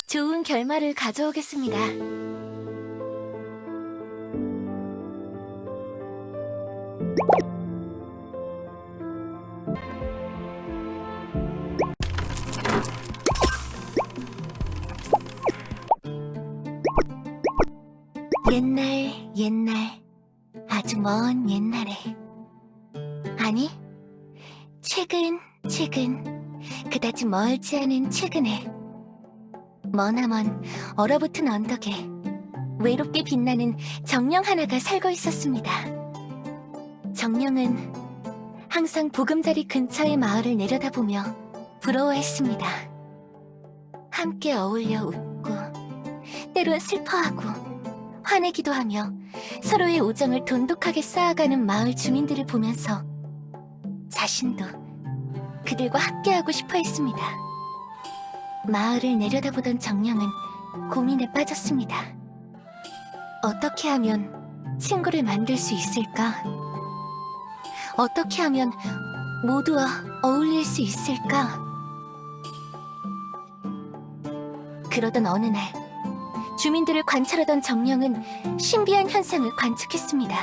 좋은 결말을 가져오겠습니다. 옛날, 아주 먼 옛날에. 아니, 최근, 그다지 멀지 않은 최근에 머나먼 얼어붙은 언덕에 외롭게 빛나는 정령 하나가 살고 있었습니다. 정령은 항상 보금자리 근처의 마을을 내려다보며 부러워했습니다. 함께 어울려 웃고 때론 슬퍼하고 화내기도 하며 서로의 우정을 돈독하게 쌓아가는 마을 주민들을 보면서 자신도 그들과 함께하고 싶어 했습니다. 마을을 내려다보던 정령은 고민에 빠졌습니다. 어떻게 하면 친구를 만들 수 있을까? 어떻게 하면 모두와 어울릴 수 있을까? 그러던 어느 날, 주민들을 관찰하던 정령은 신비한 현상을 관측했습니다.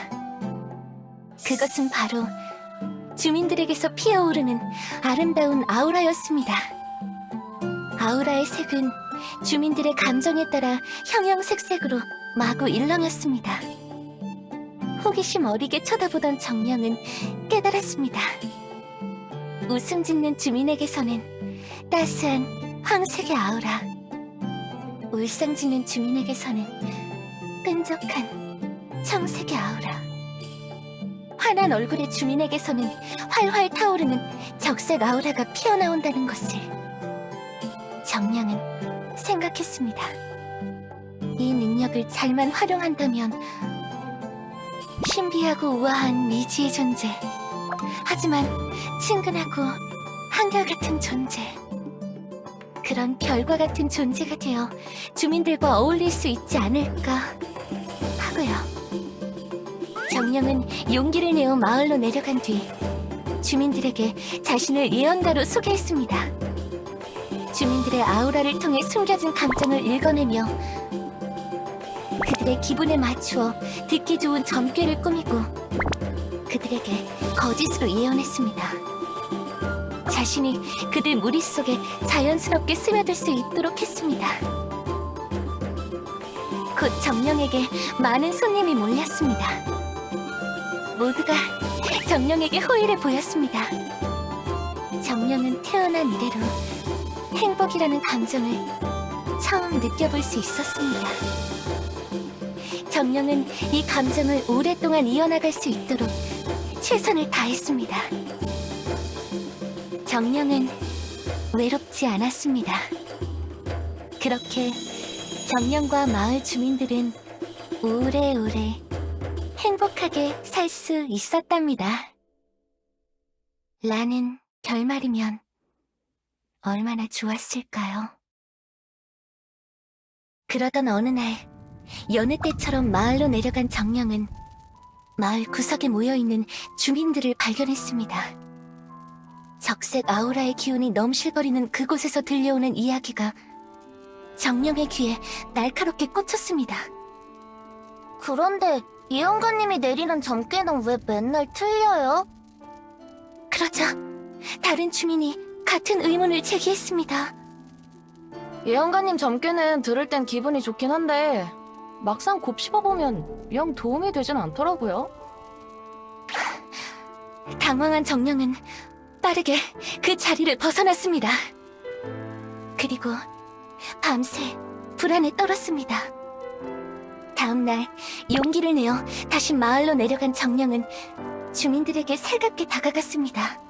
그것은 바로 주민들에게서 피어오르는 아름다운 아우라였습니다. 아우라의 색은 주민들의 감정에 따라 형형색색으로 마구 일렁였습니다. 호기심 어리게 쳐다보던 정령은 깨달았습니다. 웃음 짓는 주민에게서는 따스한 황색의 아우라, 울상 짓는 주민에게서는 끈적한 청색의 아우라, 환한 얼굴의 주민에게서는 활활 타오르는 적색 아우라가 피어나온다는 것을 정령은 생각했습니다. 이 능력을 잘만 활용한다면 신비하고 우아한 미지의 존재, 하지만 친근하고 한결같은 존재, 그런 별과 같은 존재가 되어 주민들과 어울릴 수 있지 않을까 하고요. 정령은 용기를 내어 마을로 내려간 뒤 주민들에게 자신을 예언가로 소개했습니다. 주민들의 아우라를 통해 숨겨진 감정을 읽어내며 그들의 기분에 맞추어 듣기 좋은 점괘를 꾸미고 그들에게 거짓으로 예언했습니다. 자신이 그들 무리 속에 자연스럽게 스며들 수 있도록 했습니다. 곧 정령에게 많은 손님이 몰렸습니다. 모두가 정령에게 호의를 보였습니다. 정령은 태어난 이래로 행복이라는 감정을 처음 느껴볼 수 있었습니다. 정령은 이 감정을 오랫동안 이어나갈 수 있도록 최선을 다했습니다. 정령은 외롭지 않았습니다. 그렇게 정령과 마을 주민들은 오래오래 행복하게 살 수 있었답니다. 라는 결말이면 얼마나 좋았을까요? 그러던 어느 날, 여느 때처럼 마을로 내려간 정령은 마을 구석에 모여있는 주민들을 발견했습니다. 적색 아우라의 기운이 넘실거리는 그곳에서 들려오는 이야기가 정령의 귀에 날카롭게 꽂혔습니다. 그런데 예언가님이 내리는 점괘는 왜 맨날 틀려요? 그러자 다른 주민이 같은 의문을 제기했습니다. 예언가님 점괘는 들을 땐 기분이 좋긴 한데 막상 곱씹어보면 영 도움이 되진 않더라고요. 당황한 정령은 빠르게 그 자리를 벗어났습니다. 그리고 밤새 불안에 떨었습니다. 다음날 용기를 내어 다시 마을로 내려간 정령은 주민들에게 살갑게 다가갔습니다.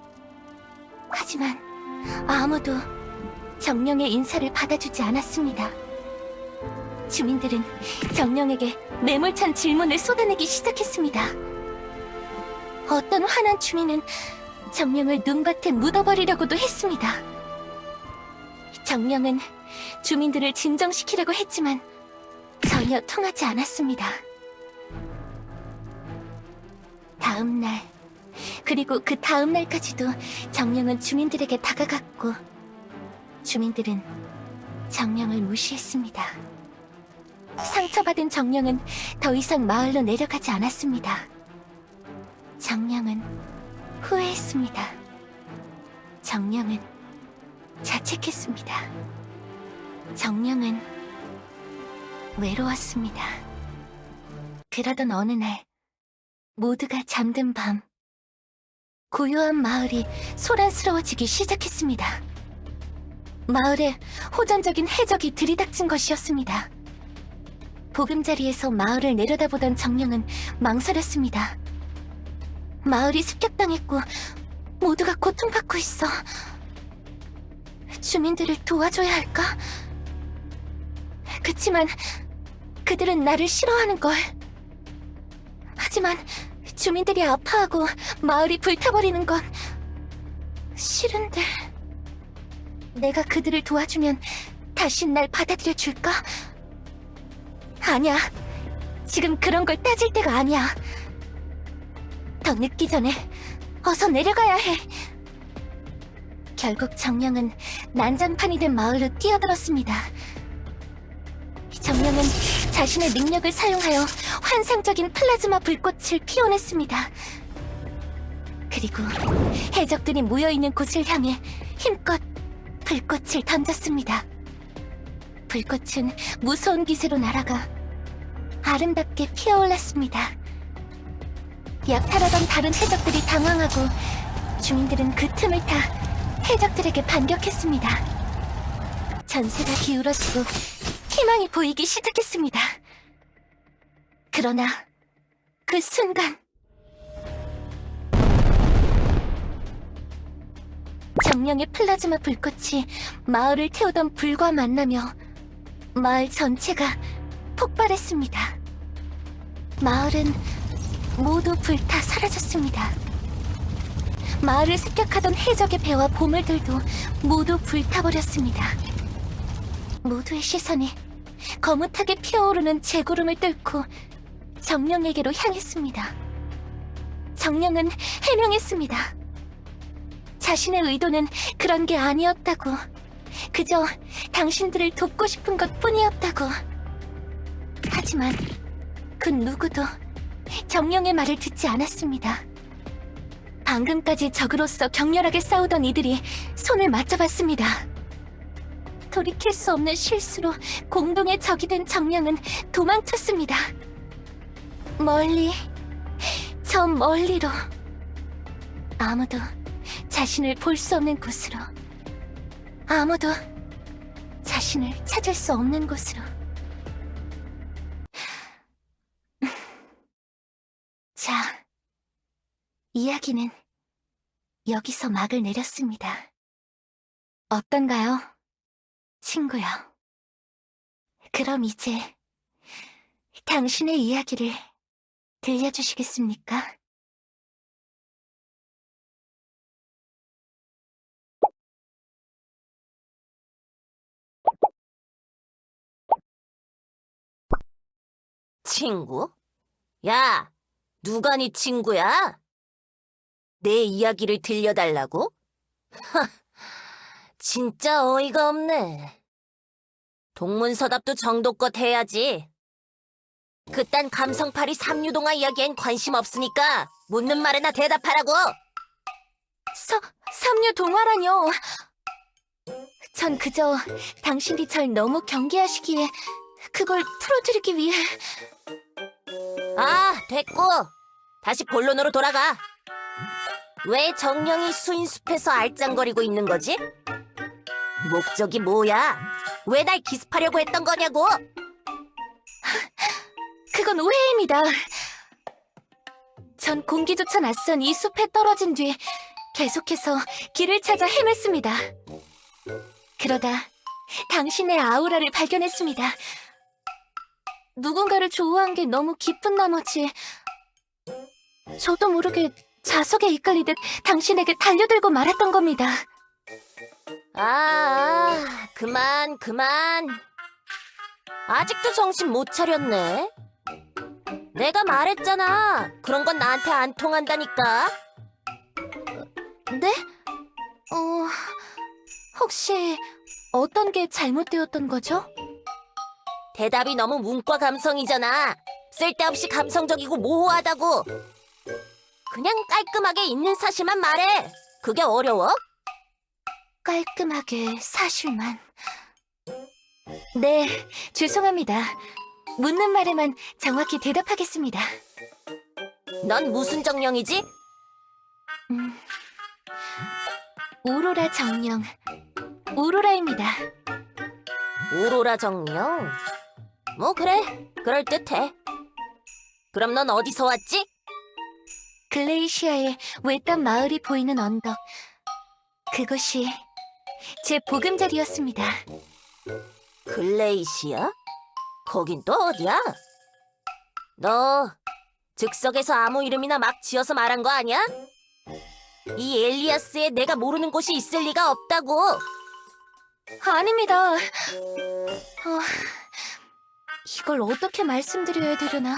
하지만 아무도 정령의 인사를 받아주지 않았습니다. 주민들은 정령에게 매몰찬 질문을 쏟아내기 시작했습니다. 어떤 화난 주민은 정령을 눈밭에 묻어버리려고도 했습니다. 정령은 주민들을 진정시키려고 했지만 전혀 통하지 않았습니다. 다음 날, 그리고 그 다음 날까지도 정령은 주민들에게 다가갔고 주민들은 정령을 무시했습니다. 상처받은 정령은 더 이상 마을로 내려가지 않았습니다. 정령은 후회했습니다. 정령은 자책했습니다. 정령은 외로웠습니다. 그러던 어느 날, 모두가 잠든 밤, 고요한 마을이 소란스러워지기 시작했습니다. 마을에 호전적인 해적이 들이닥친 것이었습니다. 보금자리에서 마을을 내려다보던 정령은 망설였습니다. 마을이 습격당했고 모두가 고통받고 있어. 주민들을 도와줘야 할까? 그치만 그들은 나를 싫어하는걸. 하지만 주민들이 아파하고 마을이 불타버리는 건 싫은데... 내가 그들을 도와주면 다신 날 받아들여 줄까? 아니야. 지금 그런 걸 따질 때가 아니야. 더 늦기 전에 어서 내려가야 해. 결국 정령은 난장판이 된 마을로 뛰어들었습니다. 정령은 자신의 능력을 사용하여 환상적인 플라즈마 불꽃을 피워냈습니다. 그리고 해적들이 모여있는 곳을 향해 힘껏 불꽃을 던졌습니다. 불꽃은 무서운 기세로 날아가 아름답게 피어올랐습니다. 약탈하던 다른 해적들이 당황하고 주민들은 그 틈을 타 해적들에게 반격했습니다. 전세가 기울어지고 희망이 보이기 시작했습니다. 그러나 그 순간 정령의 플라즈마 불꽃이 마을을 태우던 불과 만나며 마을 전체가 폭발했습니다. 마을은 모두 불타 사라졌습니다. 마을을 습격하던 해적의 배와 보물들도 모두 불타버렸습니다. 모두의 시선이 거뭇하게 피어오르는 재구름을 뚫고 정령에게로 향했습니다. 정령은 해명했습니다. 자신의 의도는 그런 게 아니었다고. 그저 당신들을 돕고 싶은 것 뿐이었다고. 하지만 그 누구도 정령의 말을 듣지 않았습니다. 방금까지 적으로서 격렬하게 싸우던 이들이 손을 맞잡았습니다. 돌이킬 수 없는 실수로 공동의 적이 된 정령은 도망쳤습니다. 멀리, 저 멀리로. 아무도 자신을 볼 수 없는 곳으로. 아무도 자신을 찾을 수 없는 곳으로. 자, 이야기는 여기서 막을 내렸습니다. 어떤가요, 친구요? 그럼 이제 당신의 이야기를 들려주시겠습니까? 친구? 야, 누가 네 친구야? 내 이야기를 들려달라고? 하, 진짜 어이가 없네. 동문서답도 정도껏 해야지. 그딴 감성파리 삼류동화 이야기엔 관심 없으니까 묻는 말에나 대답하라고! 삼류 동화라뇨. 전 그저 당신이 절 너무 경계하시기에 그걸 풀어드리기 위해... 아, 됐고! 다시 본론으로 돌아가. 왜 정령이 수인숲에서 알짱거리고 있는 거지? 목적이 뭐야? 왜 날 기습하려고 했던 거냐고? 그건 오해입니다. 전 공기조차 낯선 이 숲에 떨어진 뒤 계속해서 길을 찾아 헤맸습니다. 그러다 당신의 아우라를 발견했습니다. 누군가를 좋아한 게 너무 깊은 나머지 저도 모르게 자석에 이끌리듯 당신에게 달려들고 말았던 겁니다. 그만. 아직도 정신 못 차렸네. 내가 말했잖아. 그런 건 나한테 안 통한다니까. 네? 혹시 어떤 게 잘못되었던 거죠? 대답이 너무 문과 감성이잖아. 쓸데없이 감성적이고 모호하다고. 그냥 깔끔하게 있는 사실만 말해. 그게 어려워? 깔끔하게 사실만. 네, 죄송합니다. 묻는 말에만 정확히 대답하겠습니다. 넌 무슨 정령이지? 오로라 정령. 오로라입니다. 오로라 정령? 뭐 그래, 그럴듯해. 그럼 넌 어디서 왔지? 글레이시아의 외딴 마을이 보이는 언덕. 그곳이 제 보금자리였습니다. 글레이시아? 거긴 또 어디야? 너 즉석에서 아무 이름이나 막 지어서 말한 거 아니야? 이 엘리아스에 내가 모르는 곳이 있을 리가 없다고. 아닙니다. 이걸 어떻게 말씀드려야 되려나.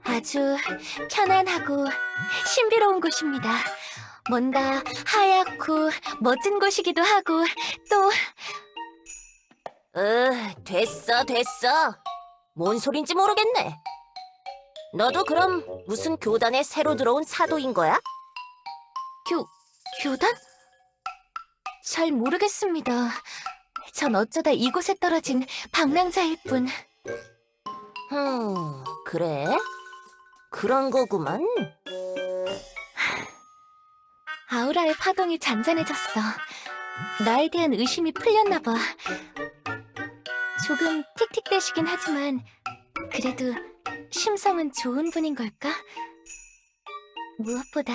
아주 편안하고 신비로운 곳입니다. 뭔가 하얗고 멋진 곳이기도 하고 또 됐어. 뭔 소린지 모르겠네. 너도 그럼 무슨 교단에 새로 들어온 사도인 거야? 교단? 잘 모르겠습니다. 전 어쩌다 이곳에 떨어진 방랑자일 뿐. 그래? 그런 거구만. 아우라의 파동이 잔잔해졌어. 나에 대한 의심이 풀렸나 봐. 조금 틱틱대시긴 하지만 그래도 심성은 좋은 분인 걸까? 무엇보다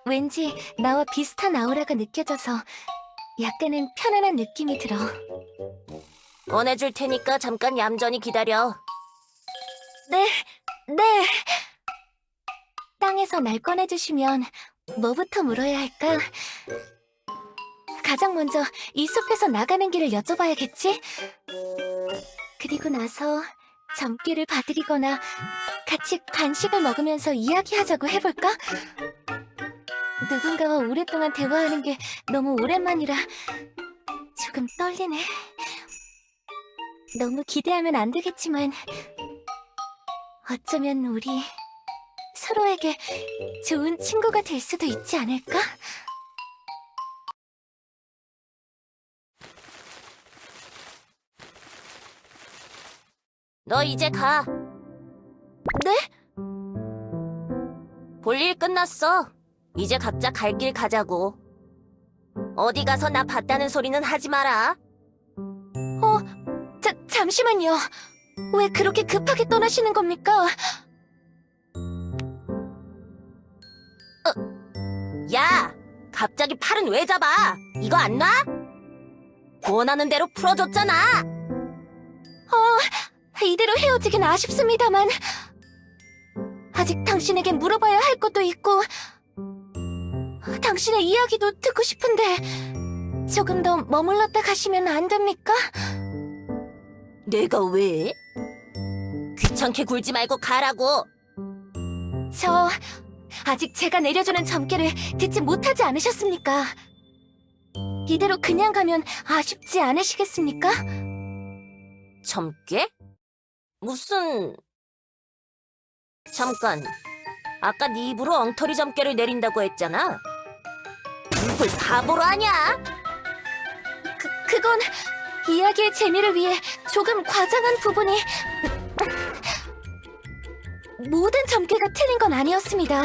왠지 나와 비슷한 아우라가 느껴져서 약간은 편안한 느낌이 들어. 꺼내줄 테니까 잠깐 얌전히 기다려. 네. 땅에서 날 꺼내주시면 뭐부터 물어야 할까? 가장 먼저 이 숲에서 나가는 길을 여쭤봐야겠지? 그리고 나서 점괘를 봐드리거나 같이 간식을 먹으면서 이야기하자고 해볼까? 누군가와 오랫동안 대화하는 게 너무 오랜만이라 조금 떨리네. 너무 기대하면 안 되겠지만 어쩌면 우리 서로에게 좋은 친구가 될 수도 있지 않을까? 너 이제 가. 네? 볼일 끝났어. 이제 각자 갈 길 가자고. 어디 가서 나 봤다는 소리는 하지 마라. 잠시만요. 왜 그렇게 급하게 떠나시는 겁니까? 야! 갑자기 팔은 왜 잡아? 이거 안 놔? 원하는 대로 풀어줬잖아. 이대로 헤어지긴 아쉽습니다만 아직 당신에게 물어봐야 할 것도 있고 당신의 이야기도 듣고 싶은데 조금 더 머물렀다 가시면 안 됩니까? 내가 왜? 귀찮게 굴지 말고 가라고. 저 아직 제가 내려주는 점괘를 듣지 못하지 않으셨습니까? 이대로 그냥 가면 아쉽지 않으시겠습니까? 점괘? 무슨... 잠깐, 아까 네 입으로 엉터리 점괘를 내린다고 했잖아. 누굴 바보로 하냐? 그건 이야기의 재미를 위해 조금 과장한 부분이 모든 점괘가 틀린 건 아니었습니다.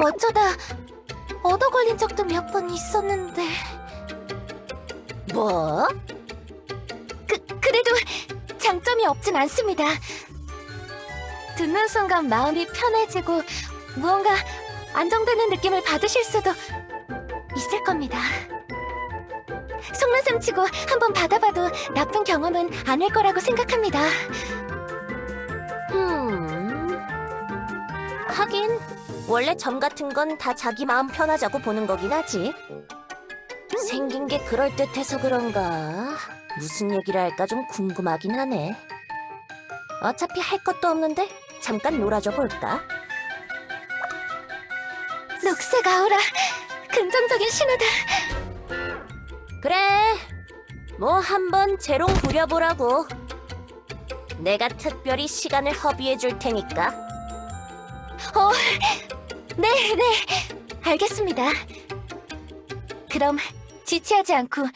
어쩌다 얻어 걸린 적도 몇 번 있었는데 뭐? 그래도 장점이 없진 않습니다. 듣는 순간 마음이 편해지고 무언가 안정되는 느낌을 받으실 수도 있을 겁니다. 속눈썹 치고 한번 받아봐도 나쁜 경험은 아닐 거라고 생각합니다. 하긴 원래 점 같은 건 다 자기 마음 편하자고 보는 거긴 하지. 생긴 게 그럴듯해서 그런가 무슨 얘기를 할까 좀 궁금하긴 하네. 어차피 할 것도 없는데 잠깐 놀아줘 볼까? 녹색 아우라, 긍정적인 신호다. 그래, 뭐 한번 재롱 부려보라고. 내가 특별히 시간을 허비해 줄 테니까. 네, 알겠습니다. 그럼 지체하지 않고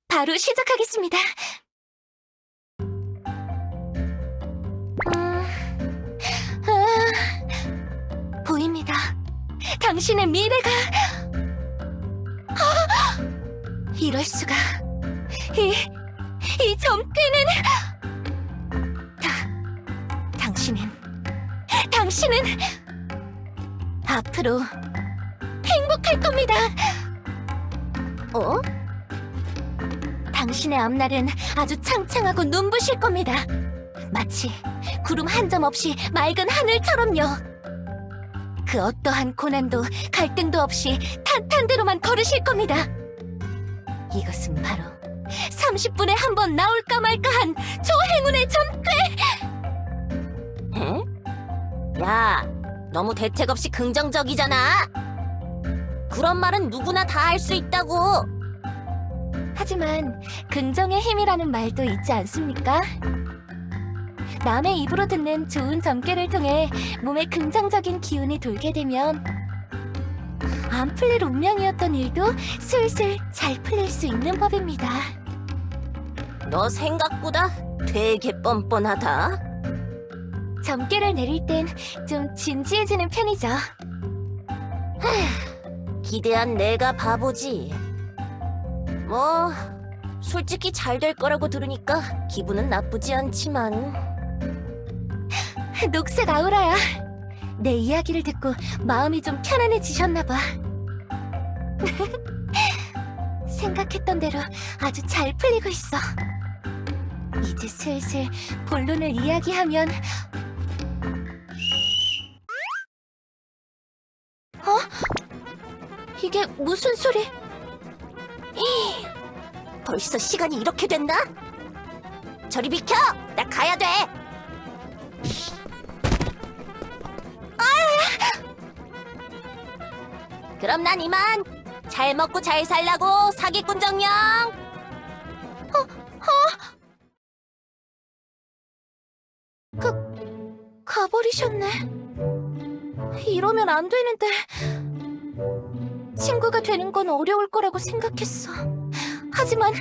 바로 시작하겠습니다. 보입니다. 당신의 미래가... 이럴 수가... 이 점괘는... 당신은 앞으로 행복할 겁니다. 어? 당신의 앞날은 아주 창창하고 눈부실 겁니다. 마치 구름 한 점 없이 맑은 하늘처럼요. 그 어떠한 고난도 갈등도 없이 탄탄대로만 걸으실 겁니다. 이것은 바로 30분에 한 번 나올까 말까한 초행운의 점괘! 에? 야, 너무 대책 없이 긍정적이잖아. 그런 말은 누구나 다 할 수 있다고. 하지만 긍정의 힘이라는 말도 있지 않습니까? 남의 입으로 듣는 좋은 점괘를 통해 몸에 긍정적인 기운이 돌게 되면 안 풀릴 운명이었던 일도 슬슬 잘 풀릴 수 있는 법입니다. 너 생각보다 되게 뻔뻔하다. 점괘를 내릴 땐 좀 진지해지는 편이죠. 기대한 내가 바보지. 뭐 솔직히 잘 될 거라고 들으니까 기분은 나쁘지 않지만. 녹색 아우라야. 내 이야기를 듣고 마음이 좀 편안해지셨나 봐. 생각했던 대로 아주 잘 풀리고 있어. 이제 슬슬 본론을 이야기하면... 이게 무슨 소리? 벌써 시간이 이렇게 됐나? 저리 비켜! 나 가야 돼! 그럼 난 이만! 잘 먹고 잘 살라고 사기꾼 정령! 가버리셨네. 이러면 안 되는데. 친구가 되는 건 어려울 거라고 생각했어. 하지만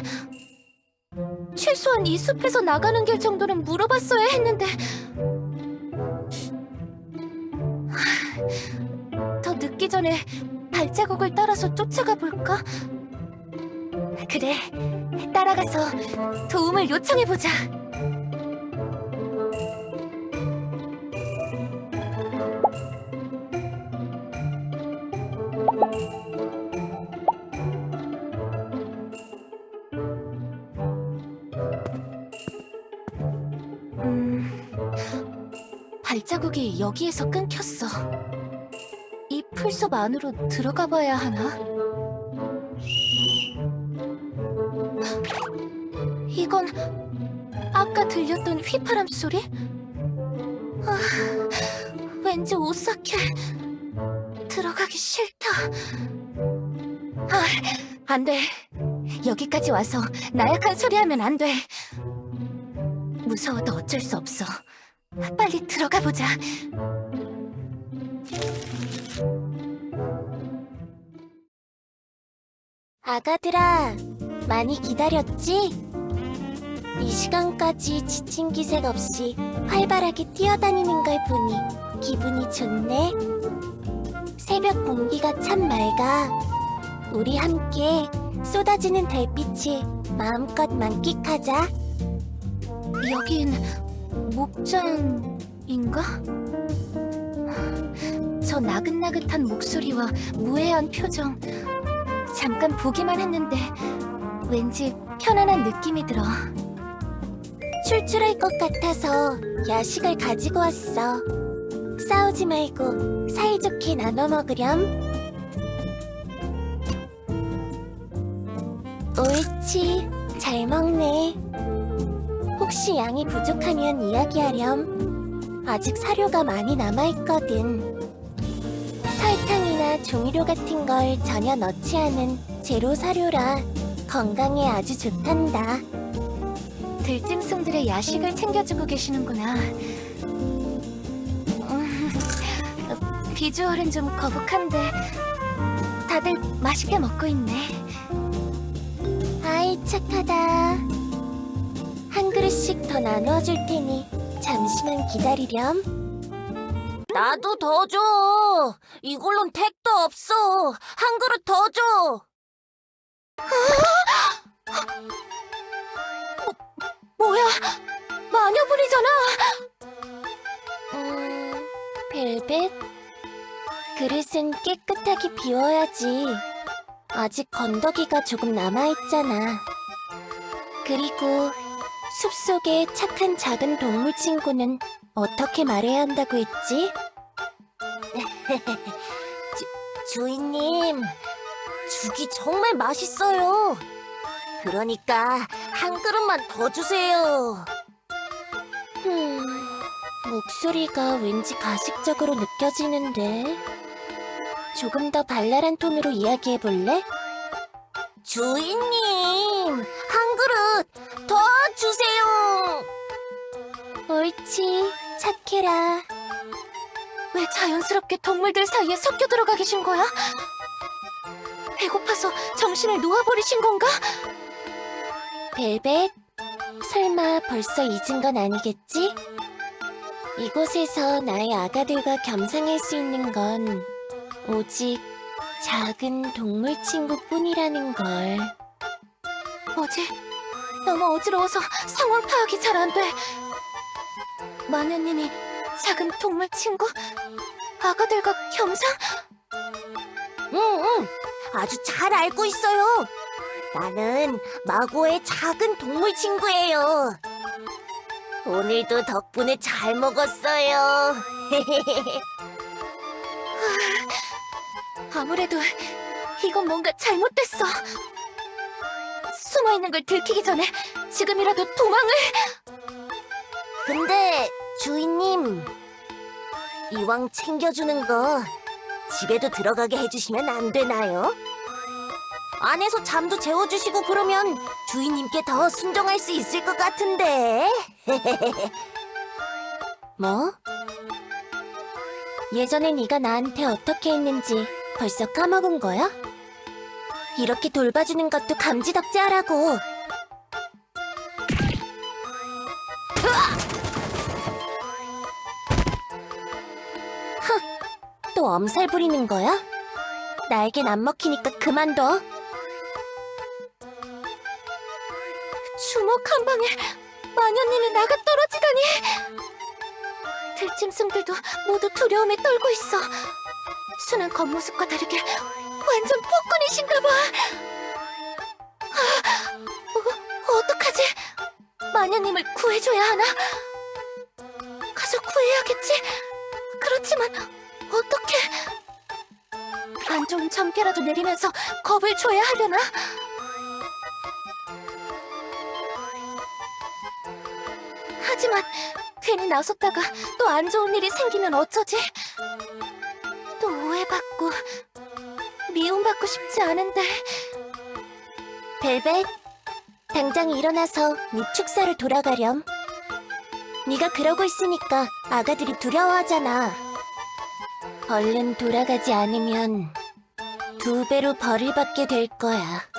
최소한 이 숲에서 나가는 길 정도는 물어봤어야 했는데. 더 늦기 전에 발자국을 따라서 쫓아가 볼까? 그래, 따라가서 도움을 요청해보자. 발자국이 여기에서 끊겼어. 이 풀숲 안으로 들어가 봐야 하나? 이건 아까 들렸던 휘파람 소리? 왠지 오싹해. 들어가기 싫다. 안 돼. 여기까지 와서 나약한 소리 하면 안 돼. 무서워도 어쩔 수 없어. 빨리 들어가 보자. 아가들아, 많이 기다렸지? 이 시간까지 지친 기색 없이 활발하게 뛰어다니는 걸 보니 기분이 좋네. 새벽 공기가 참 맑아. 우리 함께 쏟아지는 달빛을 마음껏 만끽하자. 여긴 목장인가? 저 나긋나긋한 목소리와 무해한 표정. 잠깐 보기만 했는데 왠지 편안한 느낌이 들어. 출출할 것 같아서 야식을 가지고 왔어. 싸우지 말고 사이좋게 나눠 먹으렴. 옳지, 잘 먹네. 혹시 양이 부족하면 이야기하렴. 아직 사료가 많이 남아있거든. 설탕이나 조미료 같은 걸 전혀 넣지 않은 제로 사료라 건강에 아주 좋단다. 들짐승들의 야식을 챙겨주고 계시는구나. 비주얼은 좀 거북한데 다들 맛있게 먹고 있네. 아이, 착하다. 한 그릇씩 더 나누어 줄 테니 잠시만 기다리렴. 나도 더 줘. 이걸론 택도 없어. 한 그릇 더 줘. 뭐야? 마녀분이잖아. 벨벳? 그릇은 깨끗하게 비워야지. 아직 건더기가 조금 남아있잖아. 그리고 숲속의 착한 작은 동물 친구는 어떻게 말해야 한다고 했지? 주인님, 죽이 정말 맛있어요. 그러니까 한 그릇만 더 주세요. 목소리가 왠지 가식적으로 느껴지는데. 조금 더 발랄한 톤으로 이야기해볼래? 주인님, 한 그릇 더 주세요. 옳지, 착해라. 왜 자연스럽게 동물들 사이에 섞여 들어가 계신 거야? 배고파서 정신을 놓아버리신 건가? 벨벳, 설마 벌써 잊은 건 아니겠지? 이곳에서 나의 아가들과 겸상할 수 있는 건 오직 작은 동물 친구뿐이라는 걸. 뭐지? 너무 어지러워서 상황 파악이 잘 안 돼. 마녀님이 작은 동물 친구? 아가들과 겸상? 응, 아주 잘 알고 있어요. 나는 마고의 작은 동물 친구예요. 오늘도 덕분에 잘 먹었어요. 아무래도 이건 뭔가 잘못됐어. 숨어있는 걸 들키기 전에 지금이라도 도망을... 근데 주인님, 이왕 챙겨주는 거 집에도 들어가게 해주시면 안 되나요? 안에서 잠도 재워주시고 그러면 주인님께 더 순종할 수 있을 것 같은데. 뭐? 예전에 네가 나한테 어떻게 했는지 벌써 까먹은 거야? 이렇게 돌봐주는 것도 감지덕지하라고. 또 엄살 부리는 거야? 나에겐 안 먹히니까 그만둬. 주먹 한 방에 마녀님이 나가 떨어지다니. 들짐승들도 모두 두려움에 떨고 있어. 순한 겉모습과 다르게 완전 폭군이신가 봐. 어떡하지? 마녀님을 구해줘야 하나? 가서 구해야겠지? 그렇지만 어떻게? 안 좋은 점괘라도 내리면서 겁을 줘야 하려나? 하지만 괜히 나섰다가 또 안 좋은 일이 생기면 어쩌지? 또 오해받고 미움받고 싶지 않은데. 벨벳, 당장 일어나서 네 축사로 돌아가렴. 네가 그러고 있으니까 아가들이 두려워하잖아. 얼른 돌아가지 않으면 2배로 벌을 받게 될 거야.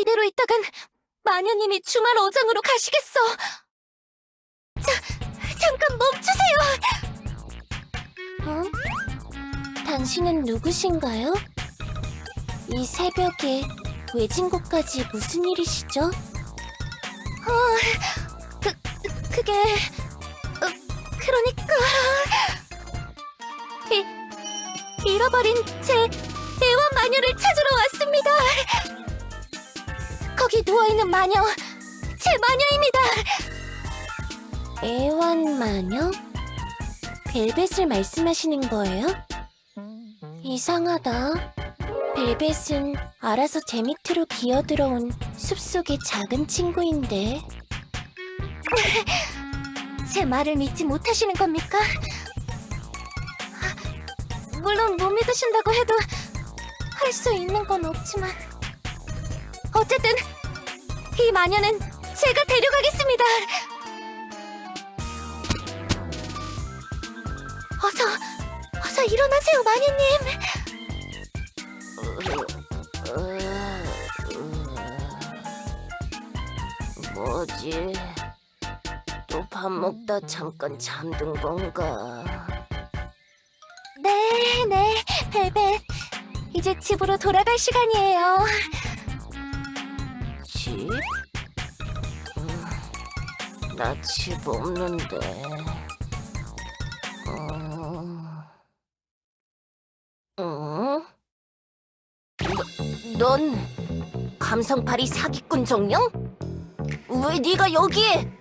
이대로 있다간 마녀님이 주말 어장으로 가시겠어. 잠깐 멈추세요. 당신은 누구신가요? 이 새벽에 외진 곳까지 무슨 일이시죠? 그게... 그러니까... 잃어버린 제 애완 마녀를 찾으러 왔습니다. 거기 누워있는 마녀, 제 마녀입니다. 애완마녀? 벨벳을 말씀하시는 거예요? 이상하다. 벨벳은 알아서 제 밑으로 기어들어온 숲속의 작은 친구인데. 제 말을 믿지 못하시는 겁니까? 물론 못 믿으신다고 해도 할 수 있는 건 없지만 어쨌든 이 마녀는 제가 데려가겠습니다. 어서 일어나세요, 마녀님. 뭐지? 또 밥 먹다 잠깐 잠든 건가? 네, 벨벳. 이제 집으로 돌아갈 시간이에요. 집? 나 집 없는데. 응? 넌 감성파리 사기꾼 정령? 왜 네가 여기에?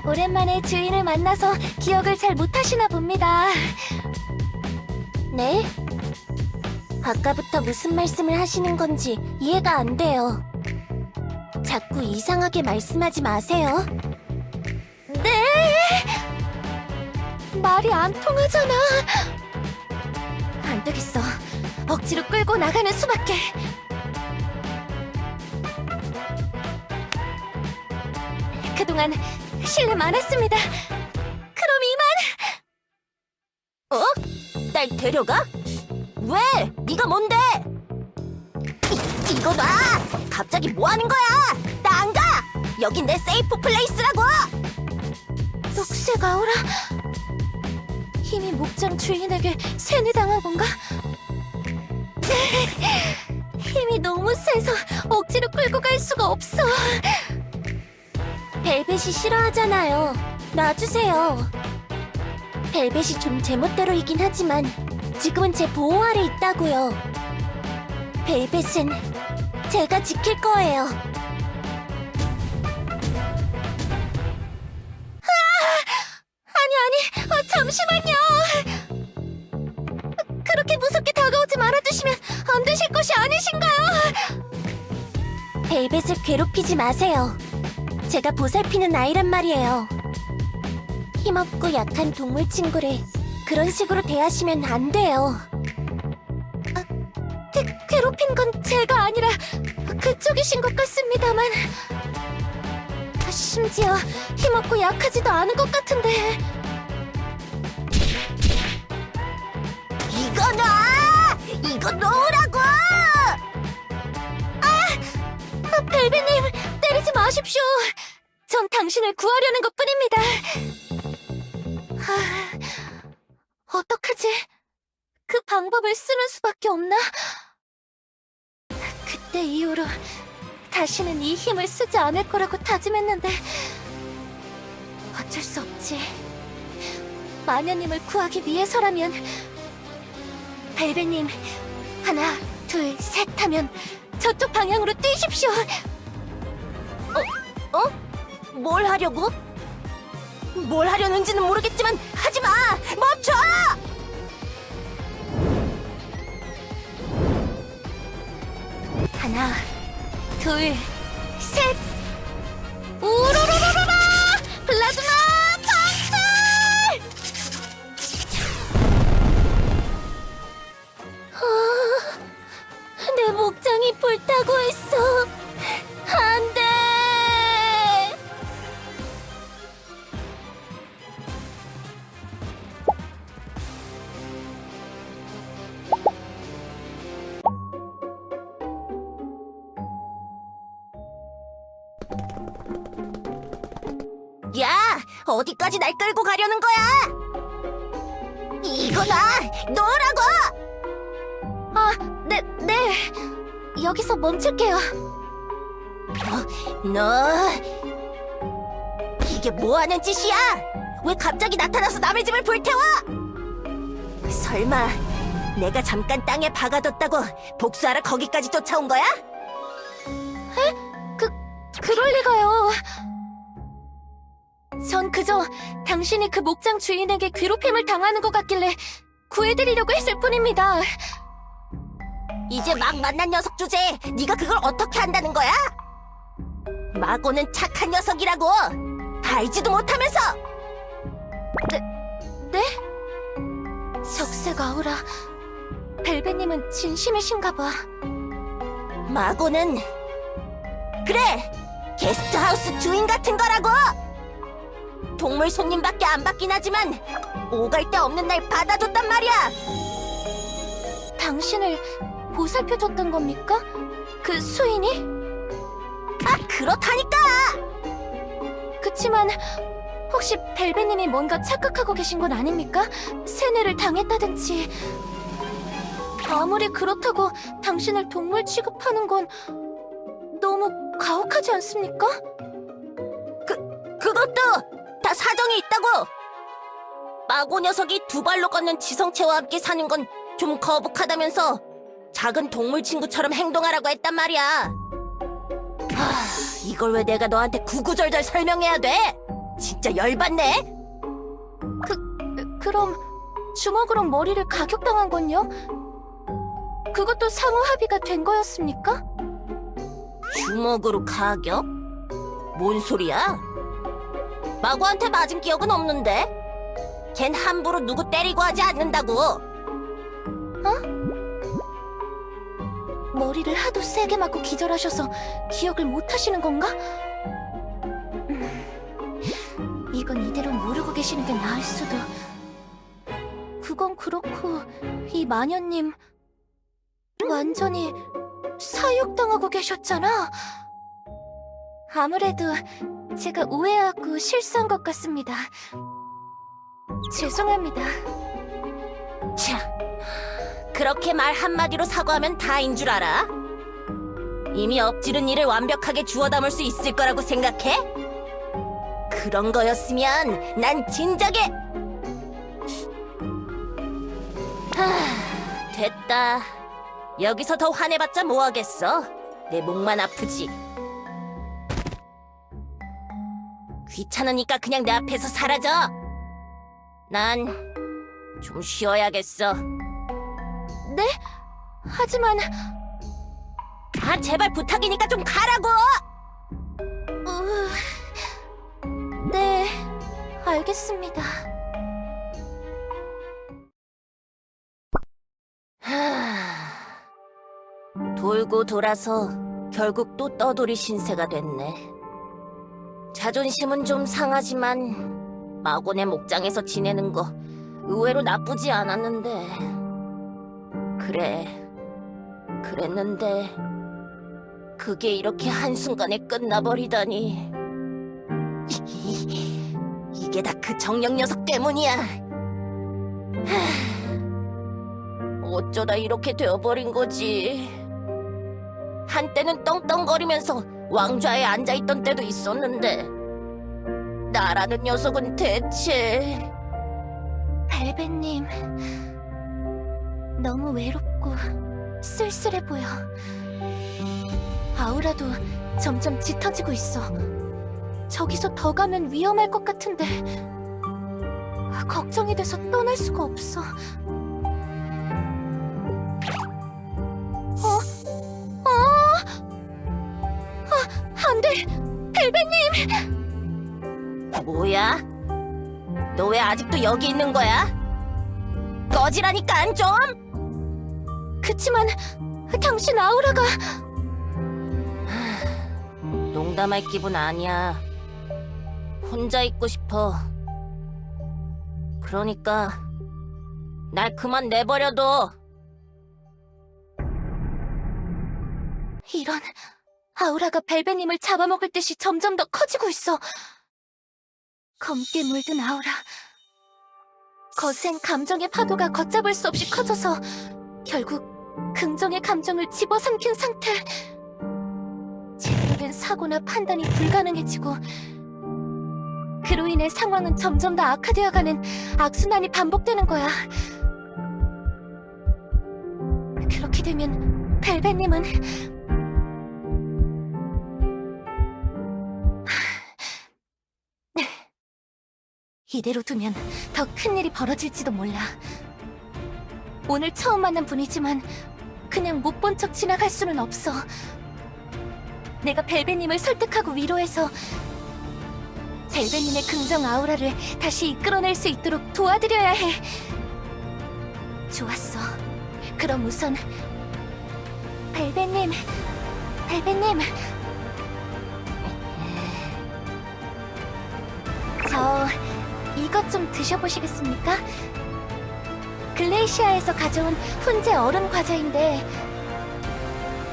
오랜만에 주인을 만나서 기억을 잘 못하시나 봅니다. 네? 아까부터 무슨 말씀을 하시는 건지 이해가 안 돼요. 자꾸 이상하게 말씀하지 마세요. 네? 말이 안 통하잖아. 안 되겠어. 억지로 끌고 나가는 수밖에. 그동안 실례 많았습니다. 그럼 이만! 어? 날 데려가? 왜? 네가 뭔데? 이거 놔! 갑자기 뭐 하는 거야? 나 안 가! 여긴 내 세이프 플레이스라고! 녹색 아우라? 힘이 목장 주인에게 세뇌당한 건가? 힘이 너무 세서 억지로 끌고 갈 수가 없어. 벨벳이 싫어하잖아요. 놔주세요. 벨벳이 좀 제멋대로이긴 하지만 지금은 제 보호 아래 있다고요. 벨벳은 제가 지킬 거예요. 아니, 잠시만요. 그렇게 무섭게 다가오지 말아주시면 안 되실 것이 아니신가요? 벨벳을 괴롭히지 마세요. 제가 보살피는 아이란 말이에요. 힘없고 약한 동물 친구를 그런 식으로 대하시면 안 돼요. 괴롭힌 건 제가 아니라 그쪽이신 것 같습니다만. 심지어 힘없고 약하지도 않은 것 같은데. 이거 놔! 이거 놓으라고! 벨벳님, 때리지 마십시오. 전 당신을 구하려는 것뿐입니다. 어떡하지? 그 방법을 쓰는 수밖에 없나? 그때 이후로 다시는 이 힘을 쓰지 않을 거라고 다짐했는데 어쩔 수 없지. 마녀님을 구하기 위해서라면. 벨벳님, 하나, 둘, 셋 하면 저쪽 방향으로 뛰십시오. 뭘 하려고? 뭘 하려는지는 모르겠지만 하지 마! 멈춰! 하나, 둘, 셋! 우르르르르라! 플라즈마 방출! 내 목장이 불타고 있어. 안 돼! 야! 어디까지 날 끌고 가려는 거야? 이거 놔! 놓으라고! 네. 여기서 멈출게요. 너... 이게 뭐 하는 짓이야? 왜 갑자기 나타나서 남의 집을 불태워? 설마 내가 잠깐 땅에 박아뒀다고 복수하러 거기까지 쫓아온 거야? 그럴 리가요. 전 그저 당신이 그 목장 주인에게 괴롭힘을 당하는 것 같길래 구해드리려고 했을 뿐입니다. 이제 막 만난 녀석 주제에 네가 그걸 어떻게 한다는 거야? 마고는 착한 녀석이라고! 다 알지도 못하면서! 네? 적색 아우라. 벨벳님은 진심이신가 봐. 마고는 그래! 게스트하우스 주인 같은 거라고! 동물 손님밖에 안 받긴 하지만 오갈 데 없는 날 받아줬단 말이야! 당신을 보살펴줬던 겁니까? 그 수인이? 아, 그렇다니까! 그치만 혹시 벨벳님이 뭔가 착각하고 계신 건 아닙니까? 세뇌를 당했다든지. 아무리 그렇다고 당신을 동물 취급하는 건 너무 가혹하지 않습니까? 그것도 다 사정이 있다고! 마고 녀석이 두 발로 걷는 지성체와 함께 사는 건 좀 거북하다면서 작은 동물 친구처럼 행동하라고 했단 말이야. 이걸 왜 내가 너한테 구구절절 설명해야 돼? 진짜 열받네? 그럼 주먹으로 머리를 가격당한 건요? 그것도 상호 합의가 된 거였습니까? 주먹으로 가격? 뭔 소리야? 마고한테 맞은 기억은 없는데? 걘 함부로 누구 때리고 하지 않는다고. 머리를 하도 세게 맞고 기절하셔서 기억을 못 하시는 건가? 이건 이대로 모르고 계시는 게 나을 수도. 그건 그렇고 이 마녀님 완전히 사육당하고 계셨잖아. 아무래도 제가 오해하고 실수한 것 같습니다. 죄송합니다. 차, 그렇게 말 한마디로 사과하면 다인 줄 알아? 이미 엎지른 일을 완벽하게 주워 담을 수 있을 거라고 생각해? 그런 거였으면 난 진작에... 됐다. 여기서 더 화내봤자 뭐하겠어. 내 목만 아프지. 귀찮으니까 그냥 내 앞에서 사라져. 난 좀 쉬어야겠어. 네? 하지만 아, 제발 부탁이니까 좀 가라고! 네, 알겠습니다. 돌고 돌아서 결국 또 떠돌이 신세가 됐네. 자존심은 좀 상하지만 마곤의 목장에서 지내는 거 의외로 나쁘지 않았는데. 그래, 그랬는데 그게 이렇게 한순간에 끝나버리다니. 이게 다 그 정령 녀석 때문이야. 어쩌다 이렇게 되어버린 거지. 한때는 떵떵거리면서 왕좌에 앉아있던 때도 있었는데 나라는 녀석은 대체... 벨벳님, 너무 외롭고 쓸쓸해 보여. 아우라도 점점 짙어지고 있어. 저기서 더 가면 위험할 것 같은데 걱정이 돼서 떠날 수가 없어. 안 돼! 벨벳님! 뭐야? 너 왜 아직도 여기 있는 거야? 꺼지라니까 좀! 그치만 당신 아우라가... 농담할 기분 아니야. 혼자 있고 싶어. 그러니까 날 그만 내버려둬. 이런... 아우라가 벨벳님을 잡아먹을 듯이 점점 더 커지고 있어. 검게 물든 아우라. 거센 감정의 파도가 걷잡을 수 없이 커져서 결국 긍정의 감정을 집어삼킨 상태. 제대로 된 사고나 판단이 불가능해지고 그로 인해 상황은 점점 더 악화되어가는 악순환이 반복되는 거야. 그렇게 되면 벨벳님은 이대로 두면 더 큰일이 벌어질지도 몰라. 오늘 처음 만난 분이지만 그냥 못 본 척 지나갈 수는 없어. 내가 벨벳님을 설득하고 위로해서 벨벳님의 긍정 아우라를 다시 이끌어낼 수 있도록 도와드려야 해. 좋았어. 그럼 우선 벨벳님, 저 이것 좀 드셔보시겠습니까? 글레이시아에서 가져온 훈제 얼음 과자인데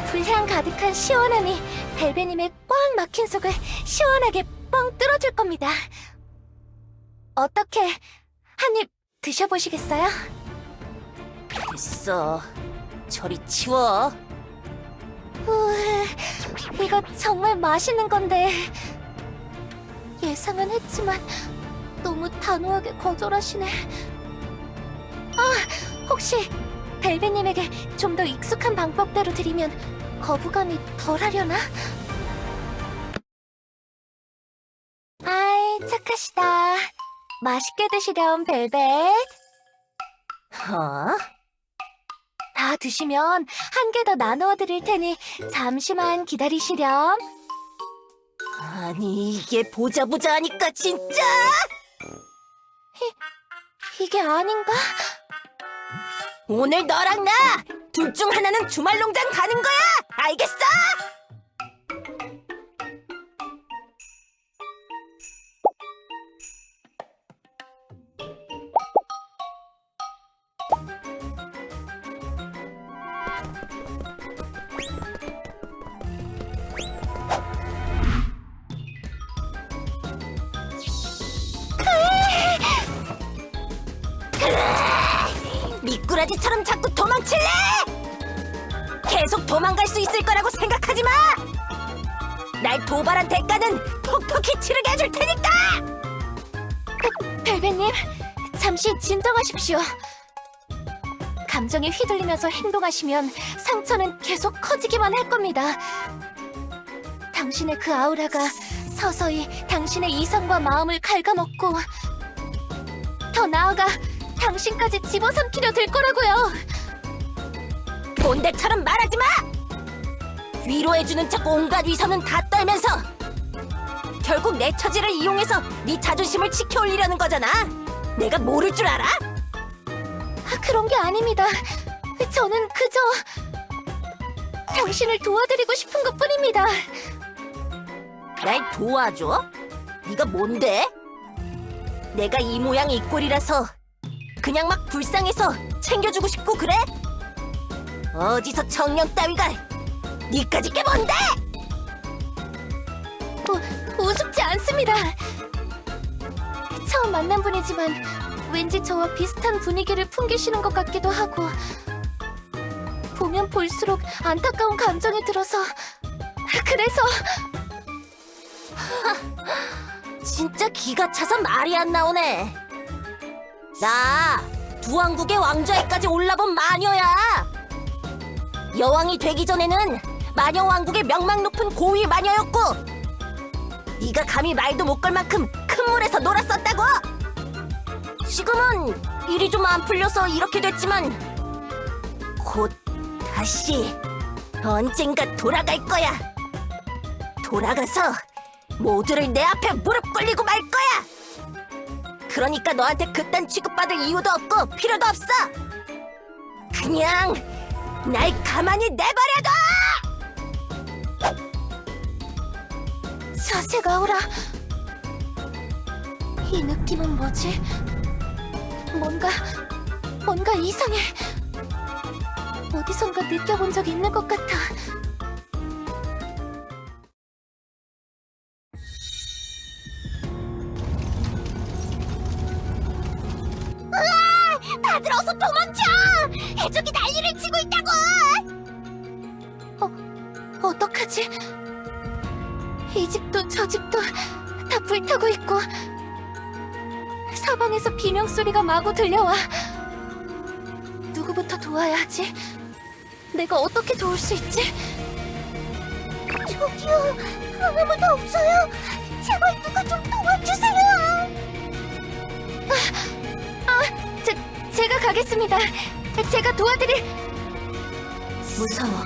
불향 가득한 시원함이 벨벳님의 꽉 막힌 속을 시원하게 뻥 뚫어줄 겁니다. 어떻게 한 입 드셔보시겠어요? 됐어. 저리 치워. 이거 정말 맛있는 건데 예상은 했지만 너무 단호하게 거절하시네. 혹시 벨벳님에게 좀 더 익숙한 방법대로 드리면 거부감이 덜하려나? 아이, 착하시다. 맛있게 드시렴, 벨벳. 어? 다 드시면 한 개 더 나누어 드릴 테니 잠시만 기다리시렴. 아니, 이게 보자 하니까 진짜! 이게 아닌가? 오늘 너랑 나! 둘 중 하나는 주말 농장 가는 거야! 알겠어? 미꾸라지처럼 자꾸 도망칠래? 계속 도망갈 수 있을 거라고 생각하지 마! 날 도발한 대가는 톡톡히 치르게 해줄 테니까! 벨벳님, 잠시 진정하십시오. 감정에 휘둘리면서 행동하시면 상처는 계속 커지기만 할 겁니다. 당신의 그 아우라가 서서히 당신의 이성과 마음을 갉아먹고 더 나아가 당신까지 집어삼키려 들 거라고요. 꼰대처럼 말하지 마! 위로해주는 척 온갖 위선은 다 떨면서 결국 내 처지를 이용해서 네 자존심을 지켜올리려는 거잖아. 내가 모를 줄 알아? 그런 게 아닙니다. 저는 그저 당신을 도와드리고 싶은 것뿐입니다. 날 도와줘? 네가 뭔데? 내가 이 모양 이 꼴이라서 그냥 막 불쌍해서 챙겨주고 싶고 그래? 어디서 정령 따위가 니까지 게 뭔데? 우습지 않습니다. 처음 만난 분이지만 왠지 저와 비슷한 분위기를 풍기시는 것 같기도 하고 보면 볼수록 안타까운 감정이 들어서 그래서 진짜 기가 차서 말이 안 나오네. 나 두왕국의 왕좌에까지 올라본 마녀야. 여왕이 되기 전에는 마녀 왕국의 명망 높은 고위 마녀였고 네가 감히 말도 못 걸 만큼 큰 물에서 놀았었다고. 지금은 일이 좀 안 풀려서 이렇게 됐지만 곧 다시 언젠가 돌아갈 거야. 돌아가서 모두를 내 앞에 무릎 꿇리고 말 거야. 그러니까 너한테 그딴 취급받을 이유도 없고 필요도 없어. 그냥 날 가만히 내버려둬! 자세가 오라. 이 느낌은 뭐지? 뭔가 이상해. 어디선가 느껴본 적이 있는 것 같아. 다들 어서 도망쳐! 해적이 난리를 치고 있다고! 어떡하지? 이 집도 저 집도 다 불타고 있고 사방에서 비명소리가 마구 들려와. 누구부터 도와야 하지? 내가 어떻게 도울 수 있지? 저기요, 아무도 없어요. 제발 누가 좀 도와주세요. 제가 가겠습니다. 제가 도와드릴... 무서워.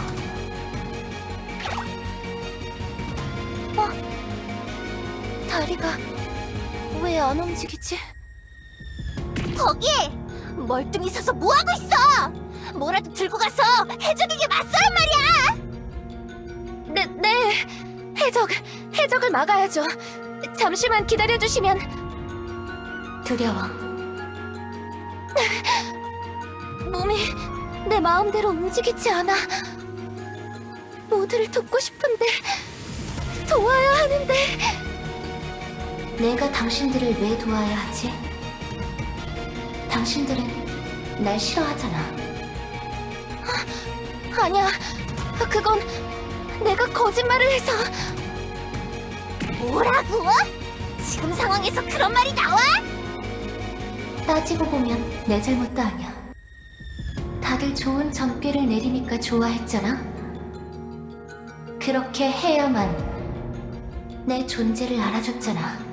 다리가 왜 안 움직이지? 거기! 멀뚱히 서서 뭐하고 있어! 뭐라도 들고 가서 해적에게 맞서란 말이야! 네. 해적을 막아야죠. 잠시만 기다려주시면. 두려워. 몸이 내 마음대로 움직이지 않아. 모두를 돕고 싶은데, 도와야 하는데. 내가 당신들을 왜 도와야 하지? 당신들은 날 싫어하잖아. 아니야, 그건 내가 거짓말을 해서. 뭐라고? 지금 상황에서 그런 말이 나와? 따지고 보면 내 잘못도 아니야. 다들 좋은 점괘를 내리니까 좋아했잖아. 그렇게 해야만 내 존재를 알아줬잖아.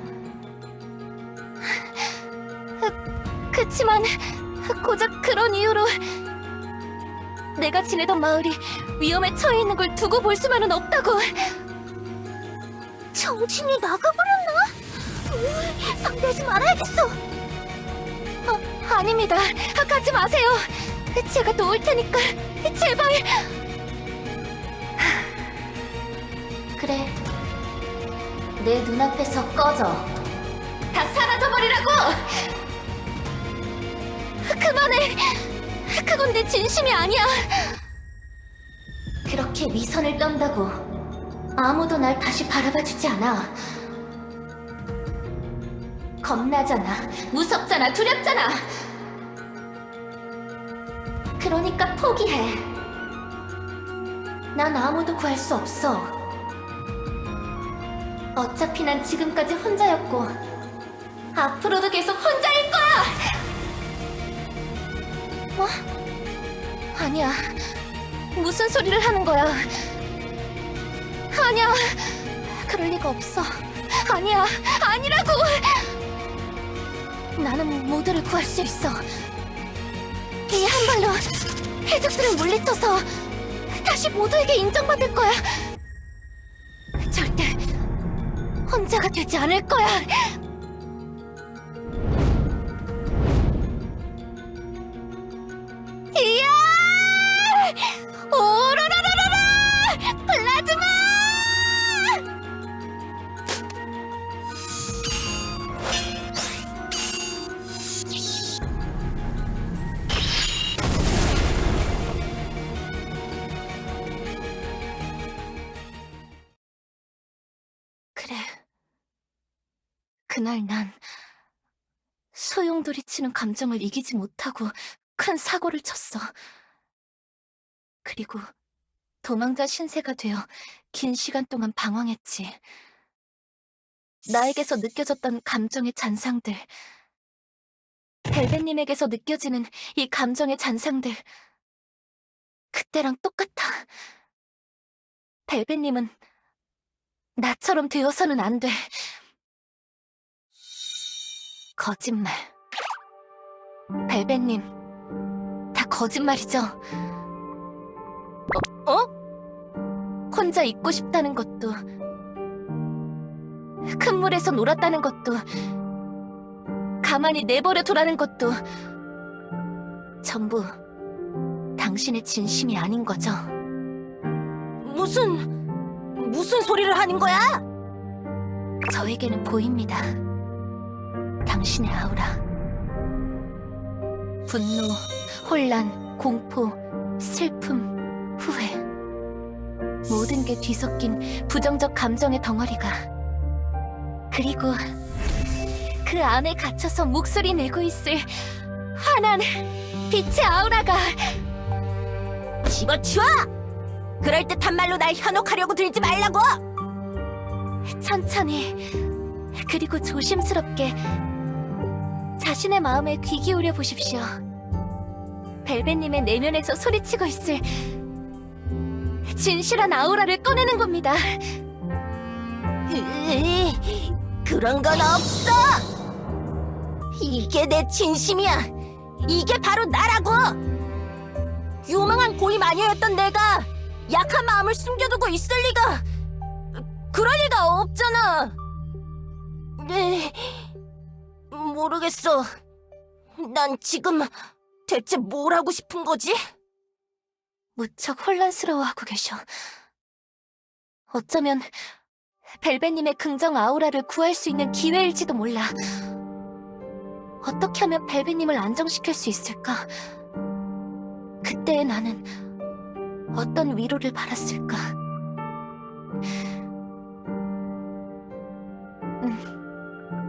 그치만 고작 그런 이유로 내가 지내던 마을이 위험에 처해 있는 걸 두고 볼 수만은 없다고. 정신이 나가버렸나? 상대하지 말아야겠어. 아닙니다. 가지 마세요. 제가 도울 테니까 제발. 그래, 내 눈앞에서 꺼져. 다 사라져버리라고. 그만해. 그건 내 진심이 아니야. 그렇게 위선을 떤다고 아무도 날 다시 바라봐주지 않아. 겁나잖아, 무섭잖아, 두렵잖아. 그러니까 포기해. 난 아무도 구할 수 없어. 어차피 난 지금까지 혼자였고 앞으로도 계속 혼자일 거야! 뭐? 아니야. 무슨 소리를 하는 거야? 아니야. 그럴 리가 없어. 아니야. 아니라고! 나는 모두를 구할 수 있어. 이 한 발로 해적들을 물리쳐서 다시 모두에게 인정받을 거야. 절대 혼자가 되지 않을 거야. 이야! 오로라라라라! 플라즈마! 그래. 그날 난 소용돌이치는 감정을 이기지 못하고 큰 사고를 쳤어. 그리고 도망자 신세가 되어 긴 시간 동안 방황했지. 나에게서 느껴졌던 감정의 잔상들, 벨벳님에게서 느껴지는 이 감정의 잔상들, 그때랑 똑같아. 벨벳님은 나처럼 되어서는 안 돼. 거짓말. 벨벳님, 다 거짓말이죠? 혼자 있고 싶다는 것도, 큰 물에서 놀았다는 것도, 가만히 내버려 두라는 것도 전부 당신의 진심이 아닌 거죠? 무슨 소리를 하는 거야? 저에게는 보입니다. 당신의 아우라. 분노, 혼란, 공포, 슬픔, 후회. 모든 게 뒤섞인 부정적 감정의 덩어리가. 그리고 그 안에 갇혀서 목소리 내고 있을 환한 빛의 아우라가. 집어치워! 그럴듯한 말로 날 현혹하려고 들지 말라고! 천천히, 그리고 조심스럽게 자신의 마음에 귀 기울여 보십시오. 벨벳님의 내면에서 소리치고 있을 진실한 아우라를 꺼내는 겁니다. 그런 건 없어! 이게 내 진심이야! 이게 바로 나라고! 유망한 고위 마녀였던 내가 약한 마음을 숨겨두고 있을 리가... 그럴 리가 없잖아! 모르겠어. 난 지금 대체 뭘 하고 싶은 거지? 무척 혼란스러워하고 계셔. 어쩌면 벨벳님의 긍정 아우라를 구할 수 있는 기회일지도 몰라. 어떻게 하면 벨벳님을 안정시킬 수 있을까? 그때의 나는 어떤 위로를 받았을까?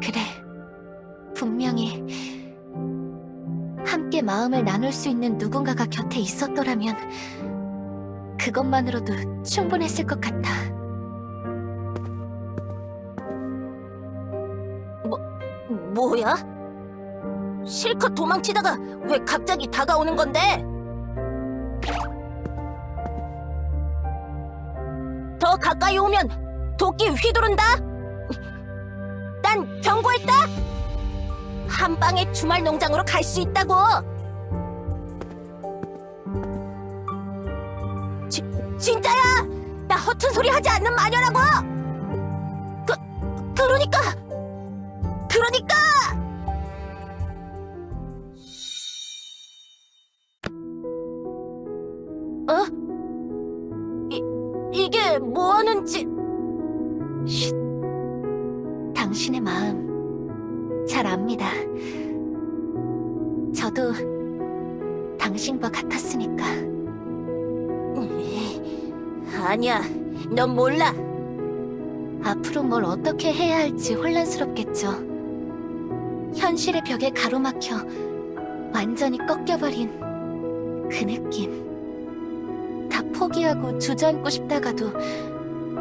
그래. 분명히 함께 마음을 나눌 수 있는 누군가가 곁에 있었더라면 그것만으로도 충분했을 것 같아. 뭐야? 실컷 도망치다가 왜 갑자기 다가오는 건데? 더 가까이 오면 도끼 휘두른다? 난 경고했다! 한 방에 주말 농장으로 갈 수 있다고! 진짜야! 나 허튼 소리 하지 않는 마녀라고! 그러니까! 어? 이게 뭐 하는지... 쉿. 당신의 마음 잘 압니다. 저도 당신과 같았으니까. 아니야, 넌 몰라. 앞으로 뭘 어떻게 해야 할지 혼란스럽겠죠. 현실의 벽에 가로막혀 완전히 꺾여버린 그 느낌. 다 포기하고 주저앉고 싶다가도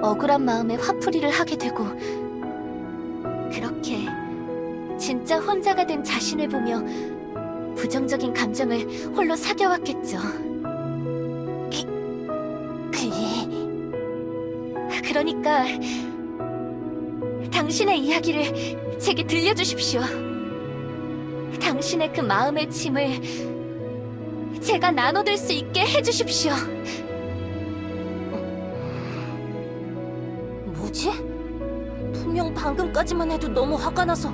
억울한 마음에 화풀이를 하게 되고, 그렇게 진짜 혼자가 된 자신을 보며 부정적인 감정을 홀로 사겨왔겠죠. 그러니까 당신의 이야기를 제게 들려주십시오. 당신의 그 마음의 짐을 제가 나눠들 수 있게 해주십시오. 뭐지? 분명 방금까지만 해도 너무 화가 나서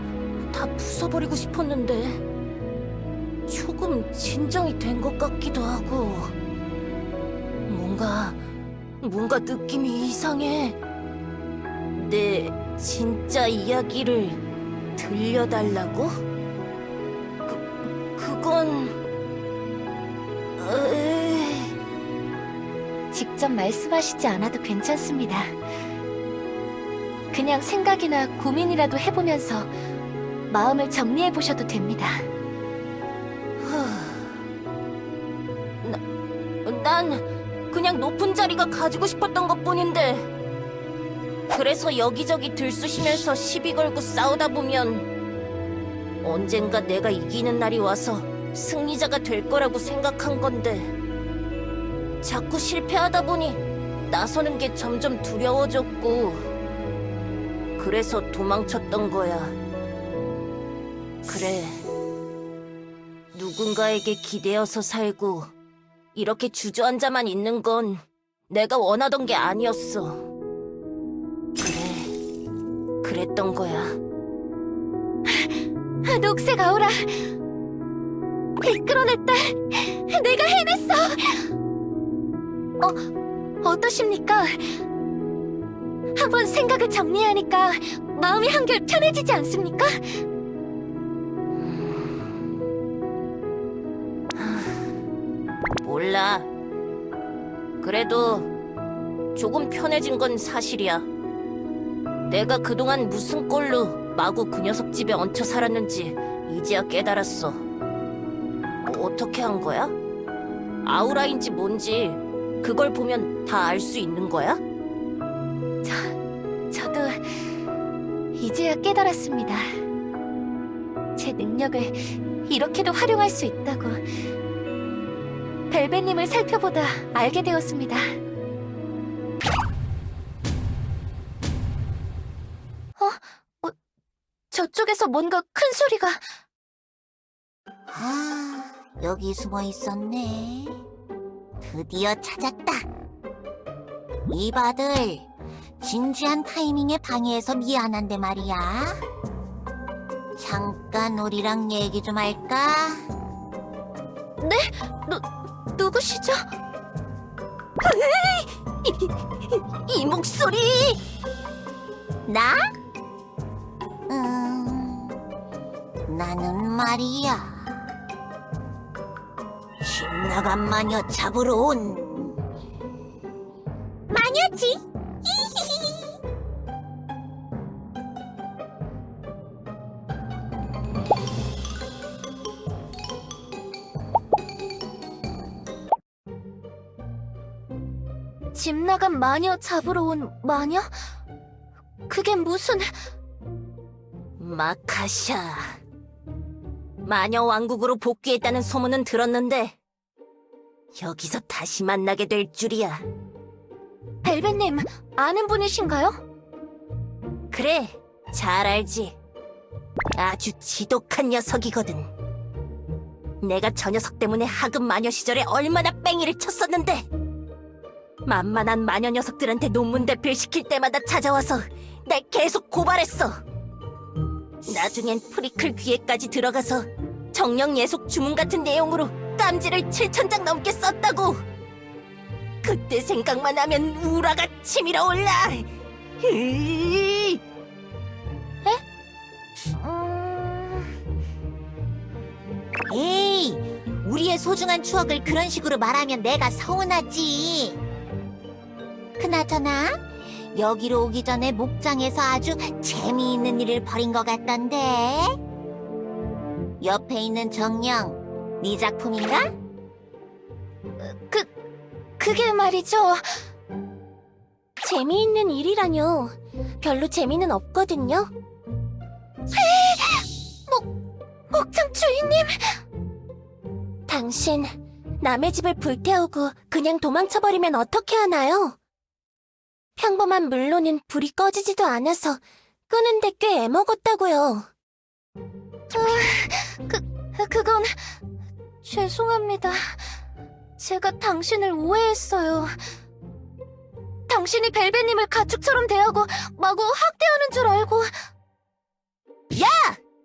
다 부숴버리고 싶었는데 조금 진정이 된 것 같기도 하고 뭔가 느낌이 이상해. 내 진짜 이야기를 들려달라고? 그건... 직접 말씀하시지 않아도 괜찮습니다. 그냥 생각이나 고민이라도 해보면서 마음을 정리해보셔도 됩니다. 난 그냥 높은 자리가 가지고 싶었던 것뿐인데, 그래서 여기저기 들쑤시면서 시비 걸고 싸우다 보면 언젠가 내가 이기는 날이 와서 승리자가 될 거라고 생각한 건데, 자꾸 실패하다 보니 나서는 게 점점 두려워졌고, 그래서 도망쳤던 거야. 그래, 누군가에게 기대어서 살고 이렇게 주저앉아만 있는 건 내가 원하던 게 아니었어. 그랬던 거야. 녹색 아우라! 이끌어냈다! 내가 해냈어! 어떠십니까? 한번 생각을 정리하니까 마음이 한결 편해지지 않습니까? 몰라. 그래도 조금 편해진 건 사실이야. 내가 그동안 무슨 꼴로 마구 그 녀석 집에 얹혀 살았는지 이제야 깨달았어. 어떻게 한 거야? 아우라인지 뭔지 그걸 보면 다 알 수 있는 거야? 저도 이제야 깨달았습니다. 제 능력을 이렇게도 활용할 수 있다고. 벨벳님을 살펴보다 알게 되었습니다. 저쪽에서 뭔가 큰 소리가... 아, 여기 숨어 있었네. 드디어 찾았다. 이봐들, 진지한 타이밍에 방해해서 미안한데 말이야. 잠깐 우리랑 얘기 좀 할까? 누구시죠? 이 목소리! 나? 나는 말이야. 신나간 마녀 잡으러 온 마녀지. 집 나간 마녀 잡으러 온 마녀? 그게 무슨... 마카샤. 마녀 왕국으로 복귀했다는 소문은 들었는데 여기서 다시 만나게 될 줄이야. 벨벳님, 아는 분이신가요? 그래, 잘 알지. 아주 지독한 녀석이거든. 내가 저 녀석 때문에 하급 마녀 시절에 얼마나 뺑이를 쳤었는데 만만한 마녀 녀석들한테 논문 대필 시킬 때마다 찾아와서 날 계속 고발했어. 나중엔 프리클 귀에까지 들어가서 정령 예속 주문 같은 내용으로 깜지를 7,000장 넘게 썼다고. 그때 생각만 하면 우라가 치밀어 올라. 으이. 에이, 우리의 소중한 추억을 그런 식으로 말하면 내가 서운하지. 그나저나 여기로 오기 전에 목장에서 아주 재미있는 일을 벌인 것 같던데. 옆에 있는 정령, 네 작품인가? 그게 말이죠. 재미있는 일이라뇨. 별로 재미는 없거든요. 목장 주인님! 당신, 남의 집을 불태우고 그냥 도망쳐버리면 어떻게 하나요? 평범한 물로는 불이 꺼지지도 않아서 끄는데 꽤 애먹었다고요. 그건... 죄송합니다. 제가 당신을 오해했어요. 당신이 벨벳님을 가축처럼 대하고 마구 학대하는 줄 알고...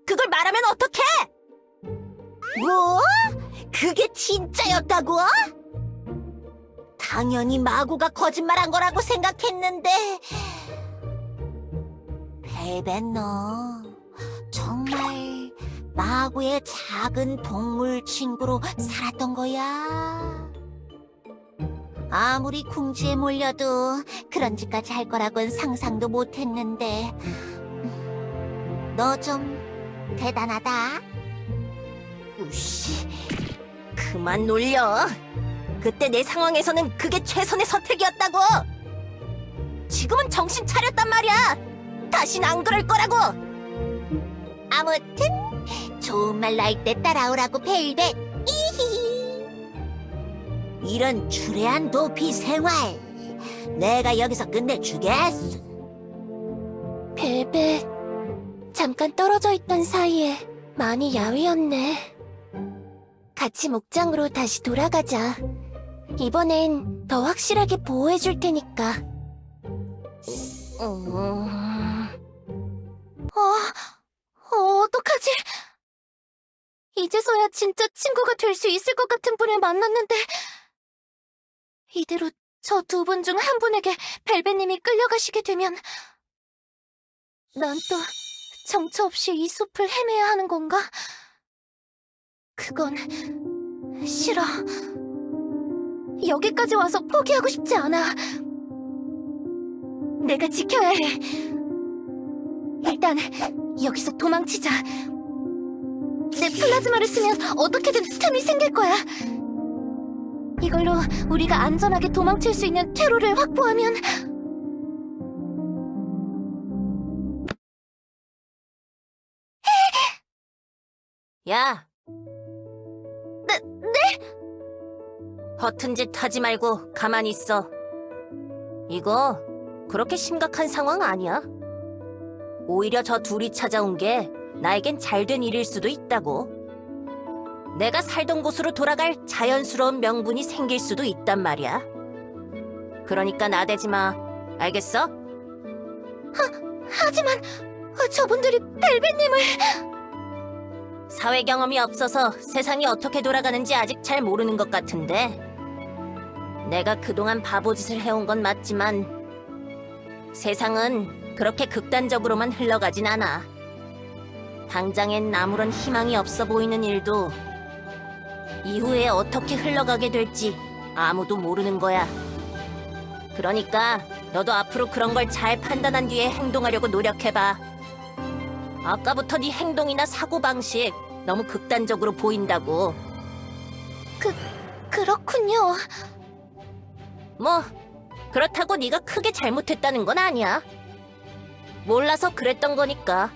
그걸 말하면 어떡해? 뭐? 그게 진짜였다고? 당연히 마구가 거짓말한 거라고 생각했는데. 벨벳 너 정말 마구의 작은 동물 친구로 살았던 거야? 아무리 궁지에 몰려도 그런 짓까지 할 거라고는 상상도 못했는데. 너 좀 대단하다. 우씨, 그만 놀려. 그때 내 상황에서는 그게 최선의 선택이었다고. 지금은 정신 차렸단 말이야. 다신 안 그럴 거라고. 아무튼 좋은 말 날 때 따라오라고 벨벳. 이히히. 이런 추레한 도피 생활 내가 여기서 끝내주겠어. 벨벳, 잠깐 떨어져 있던 사이에 많이 야위었네. 같이 목장으로 다시 돌아가자. 이번엔 더 확실하게 보호해줄 테니까. 어떡하지? 이제서야 진짜 친구가 될 수 있을 것 같은 분을 만났는데 이대로 저 두 분 중 한 분에게 벨벳님이 끌려가시게 되면 난 또 정처 없이 이 숲을 헤매야 하는 건가? 그건 싫어. 여기까지 와서 포기하고 싶지 않아. 내가 지켜야 해. 일단 여기서 도망치자. 내 플라즈마를 쓰면 어떻게든 틈이 생길 거야. 이걸로 우리가 안전하게 도망칠 수 있는 퇴로를 확보하면... 야. 네? 허튼 짓 하지 말고 가만히 있어. 이거 그렇게 심각한 상황 아니야. 오히려 저 둘이 찾아온 게 나에겐 잘된 일일 수도 있다고. 내가 살던 곳으로 돌아갈 자연스러운 명분이 생길 수도 있단 말이야. 그러니까 나대지 마. 알겠어? 하지만 저분들이 벨벳님을... 사회 경험이 없어서 세상이 어떻게 돌아가는지 아직 잘 모르는 것 같은데. 내가 그동안 바보짓을 해온 건 맞지만 세상은 그렇게 극단적으로만 흘러가진 않아. 당장엔 아무런 희망이 없어 보이는 일도 이후에 어떻게 흘러가게 될지 아무도 모르는 거야. 그러니까 너도 앞으로 그런 걸 잘 판단한 뒤에 행동하려고 노력해봐. 아까부터 네 행동이나 사고방식 너무 극단적으로 보인다고. 그렇군요. 뭐 그렇다고 네가 크게 잘못했다는 건 아니야. 몰라서 그랬던 거니까.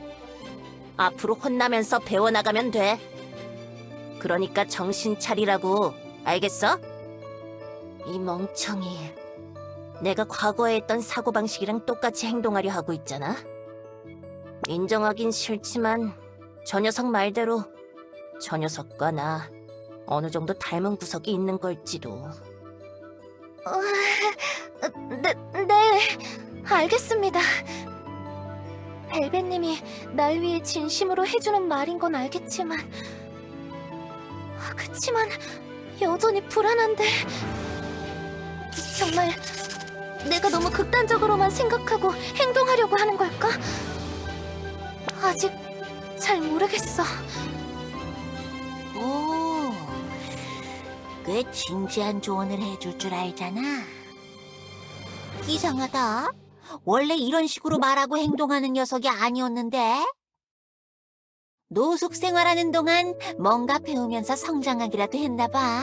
앞으로 혼나면서 배워나가면 돼. 그러니까 정신 차리라고. 알겠어? 이 멍청이. 내가 과거에 했던 사고방식이랑 똑같이 행동하려 하고 있잖아. 인정하긴 싫지만 저 녀석 말대로 저 녀석과 나 어느 정도 닮은 구석이 있는 걸지도. 네, 알겠습니다. 벨벳님이 날 위해 진심으로 해주는 말인 건 알겠지만, 그치만 여전히 불안한데. 정말 내가 너무 극단적으로만 생각하고 행동하려고 하는 걸까? 아직 잘 모르겠어. 오, 꽤 진지한 조언을 해줄 줄 알잖아. 이상하다. 원래 이런 식으로 말하고 행동하는 녀석이 아니었는데. 노숙 생활하는 동안 뭔가 배우면서 성장하기라도 했나 봐.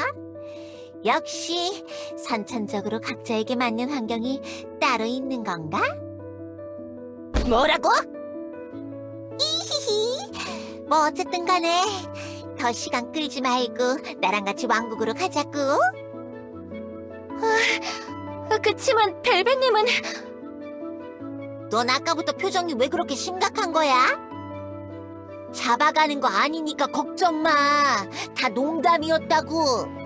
역시 선천적으로 각자에게 맞는 환경이 따로 있는 건가? 뭐라고? 히히. 뭐 어쨌든 간에 더 시간 끌지 말고 나랑 같이 왕국으로 가자고. 그치만 벨벳님은 넌 아까부터 표정이 왜 그렇게 심각한 거야? 잡아가는 거 아니니까 걱정 마. 다 농담이었다고.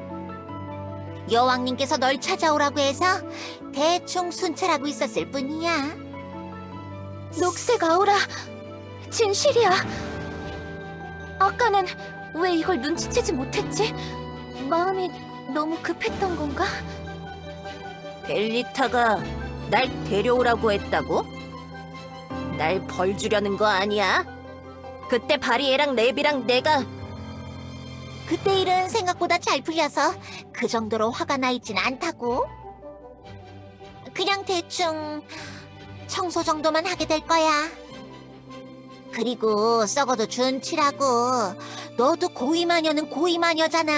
여왕님께서 널 찾아오라고 해서 대충 순찰하고 있었을 뿐이야. 녹색 아우라, 진실이야. 아까는 왜 이걸 눈치채지 못했지? 마음이 너무 급했던 건가? 벨리타가 날 데려오라고 했다고? 날 벌 주려는 거 아니야? 그때 바리애랑 랩이랑 내가 그때 일은 생각보다 잘 풀려서 그 정도로 화가 나 있진 않다고. 그냥 대충 청소 정도만 하게 될 거야. 그리고 썩어도 준치라고. 너도 고위마녀는 고위마녀잖아.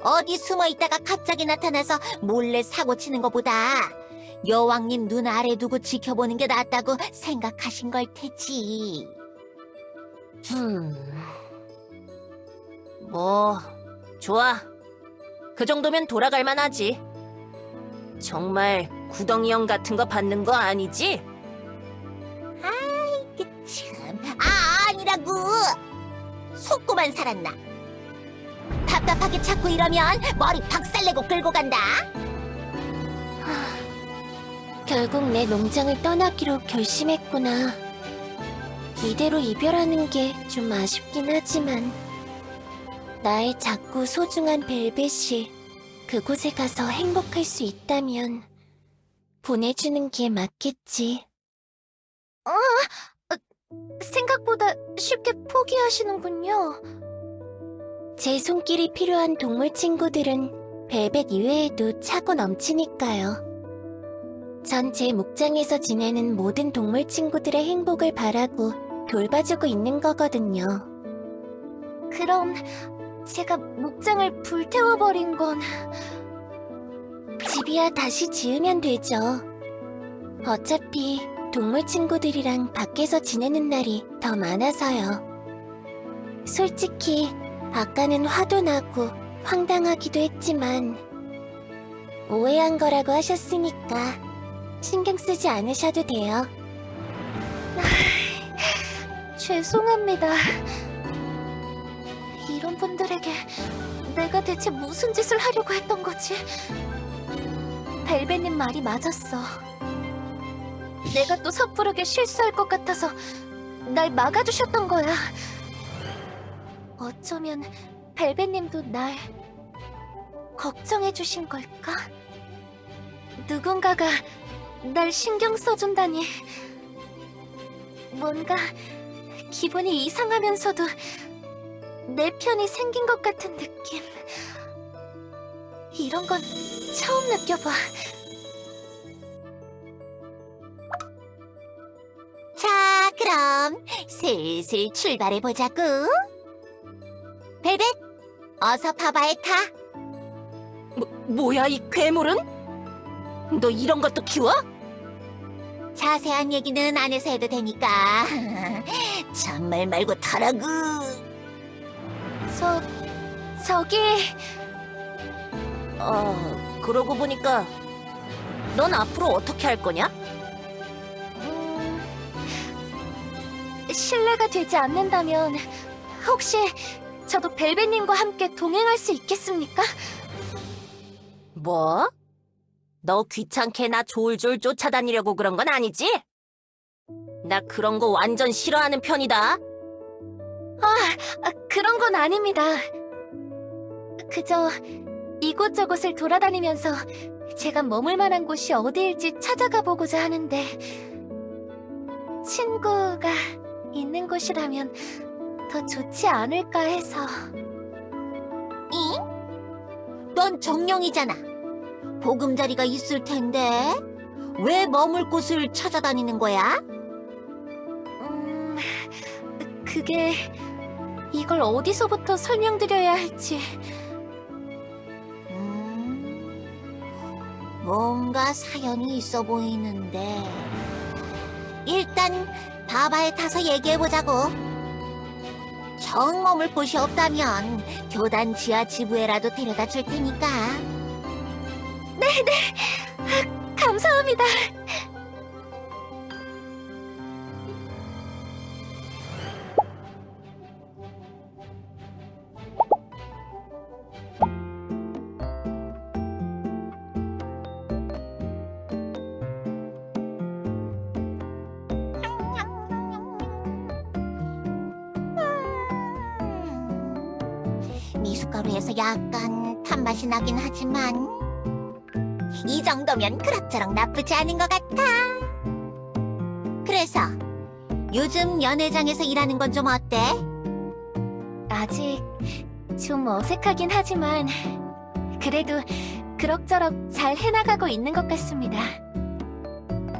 어디 숨어 있다가 갑자기 나타나서 몰래 사고 치는 것보다 여왕님 눈 아래 두고 지켜보는 게 낫다고 생각하신 걸 테지. 뭐 좋아. 그 정도면 돌아갈 만하지. 정말 구덩이형 같은 거 받는 거 아니지? 참, 아니라고. 속고만 살았나. 답답하게 찾고 이러면 머리 박살내고 끌고 간다. 결국 내 농장을 떠나기로 결심했구나. 이대로 이별하는 게 좀 아쉽긴 하지만 나의 작고 소중한 벨벳이 그곳에 가서 행복할 수 있다면 보내주는 게 맞겠지. 생각보다 쉽게 포기하시는군요. 제 손길이 필요한 동물 친구들은 벨벳 이외에도 차고 넘치니까요. 전 제 목장에서 지내는 모든 동물 친구들의 행복을 바라고 돌봐주고 있는 거거든요. 그럼 제가 목장을 불태워버린 건... 집이야 다시 지으면 되죠. 어차피 동물 친구들이랑 밖에서 지내는 날이 더 많아서요. 솔직히 아까는 화도 나고 황당하기도 했지만 오해한 거라고 하셨으니까 신경 쓰지 않으셔도 돼요. 죄송합니다. 이런 분들에게 내가 대체 무슨 짓을 하려고 했던 거지? 벨벳님 말이 맞았어. 내가 또 섣부르게 실수할 것 같아서 날 막아주셨던 거야. 어쩌면 벨벳님도 날 걱정해 주신 걸까? 누군가가 날 신경 써준다니 뭔가 기분이 이상하면서도 내 편이 생긴 것 같은 느낌. 이런 건 처음 느껴봐. 자, 그럼 슬슬 출발해보자구. 벨벳, 어서 바바에 타. 뭐야 이 괴물은? 너 이런 것도 키워? 자세한 얘기는 안에서 해도 되니까 잔말 말고 타라구. 저기 그러고 보니까 넌 앞으로 어떻게 할 거냐? 실례가 되지 않는다면 혹시 저도 벨벳님과 함께 동행할 수 있겠습니까? 뭐? 너 귀찮게 나 졸졸 쫓아다니려고 그런 건 아니지? 나 그런 거 완전 싫어하는 편이다. 그런 건 아닙니다. 그저 이곳저곳을 돌아다니면서 제가 머물 만한 곳이 어디일지 찾아가 보고자 하는데 친구가 있는 곳이라면 더 좋지 않을까 해서. 넌 정령이잖아. 보금자리가 있을 텐데 왜 머물 곳을 찾아다니는 거야? 그게 이걸 어디서부터 설명드려야 할지. 뭔가 사연이 있어 보이는데 일단 바바에 타서 얘기해보자고. 정 머물 곳이 없다면 교단 지하 지부에라도 데려다 줄 테니까. 감사합니다. 미숫가루에서 약간 탄맛이 나긴 하지만 이 정도면 그럭저럭 나쁘지 않은 것 같아. 그래서 요즘 연회장에서 일하는 건 좀 어때? 아직 좀 어색하긴 하지만 그래도 그럭저럭 잘 해나가고 있는 것 같습니다.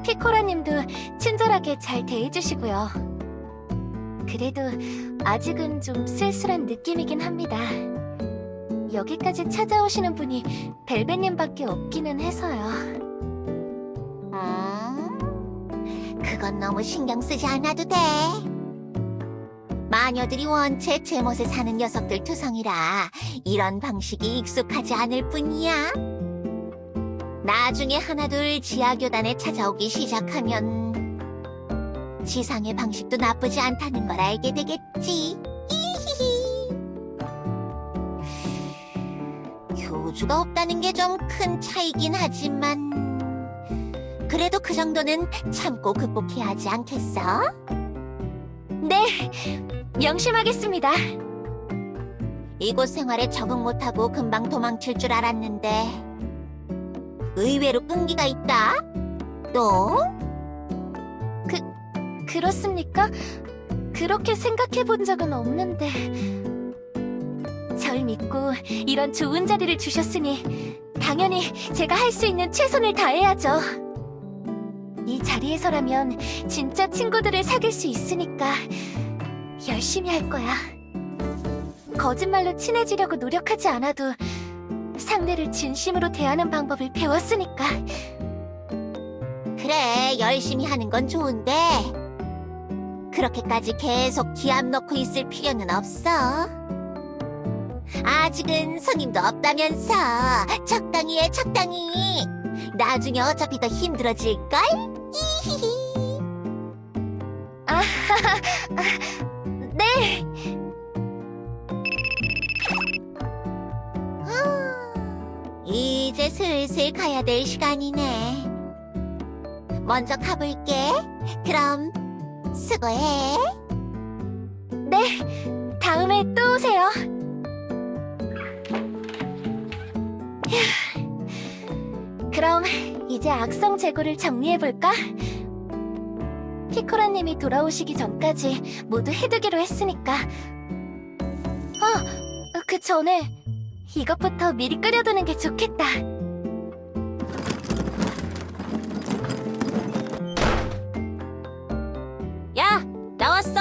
피코라님도 친절하게 잘 대해주시고요. 그래도 아직은 좀 쓸쓸한 느낌이긴 합니다. 여기까지 찾아오시는 분이 벨벳님밖에 없기는 해서요. 그건 너무 신경 쓰지 않아도 돼. 마녀들이 원체 제멋에 사는 녀석들 투성이라 이런 방식이 익숙하지 않을 뿐이야. 나중에 하나둘 지하교단에 찾아오기 시작하면 지상의 방식도 나쁘지 않다는 걸 알게 되겠지. 교주가 없다는 게 좀 큰 차이긴 하지만 그래도 그 정도는 참고 극복해야 하지 않겠어? 네, 명심하겠습니다. 이곳 생활에 적응 못하고 금방 도망칠 줄 알았는데 의외로 끈기가 있다. 또? 그렇습니까? 그렇게 생각해 본 적은 없는데. 절 믿고 이런 좋은 자리를 주셨으니 당연히 제가 할 수 있는 최선을 다해야죠. 이 자리에서라면 진짜 친구들을 사귈 수 있으니까 열심히 할 거야. 거짓말로 친해지려고 노력하지 않아도 상대를 진심으로 대하는 방법을 배웠으니까. 그래, 열심히 하는 건 좋은데 그렇게까지 계속 기합 넣고 있을 필요는 없어. 아직은 손님도 없다면서 적당히 해, 적당히. 나중에 어차피 더 힘들어질걸? 네! 이제 슬슬 가야 될 시간이네. 먼저 가볼게. 그럼 수고해. 네! 다음에 또 오세요. 휴, 그럼 이제 악성 재고를 정리해볼까? 피코라님이 돌아오시기 전까지 모두 해두기로 했으니까. 그 전에 이것부터 미리 끓여두는 게 좋겠다. 야, 나왔어.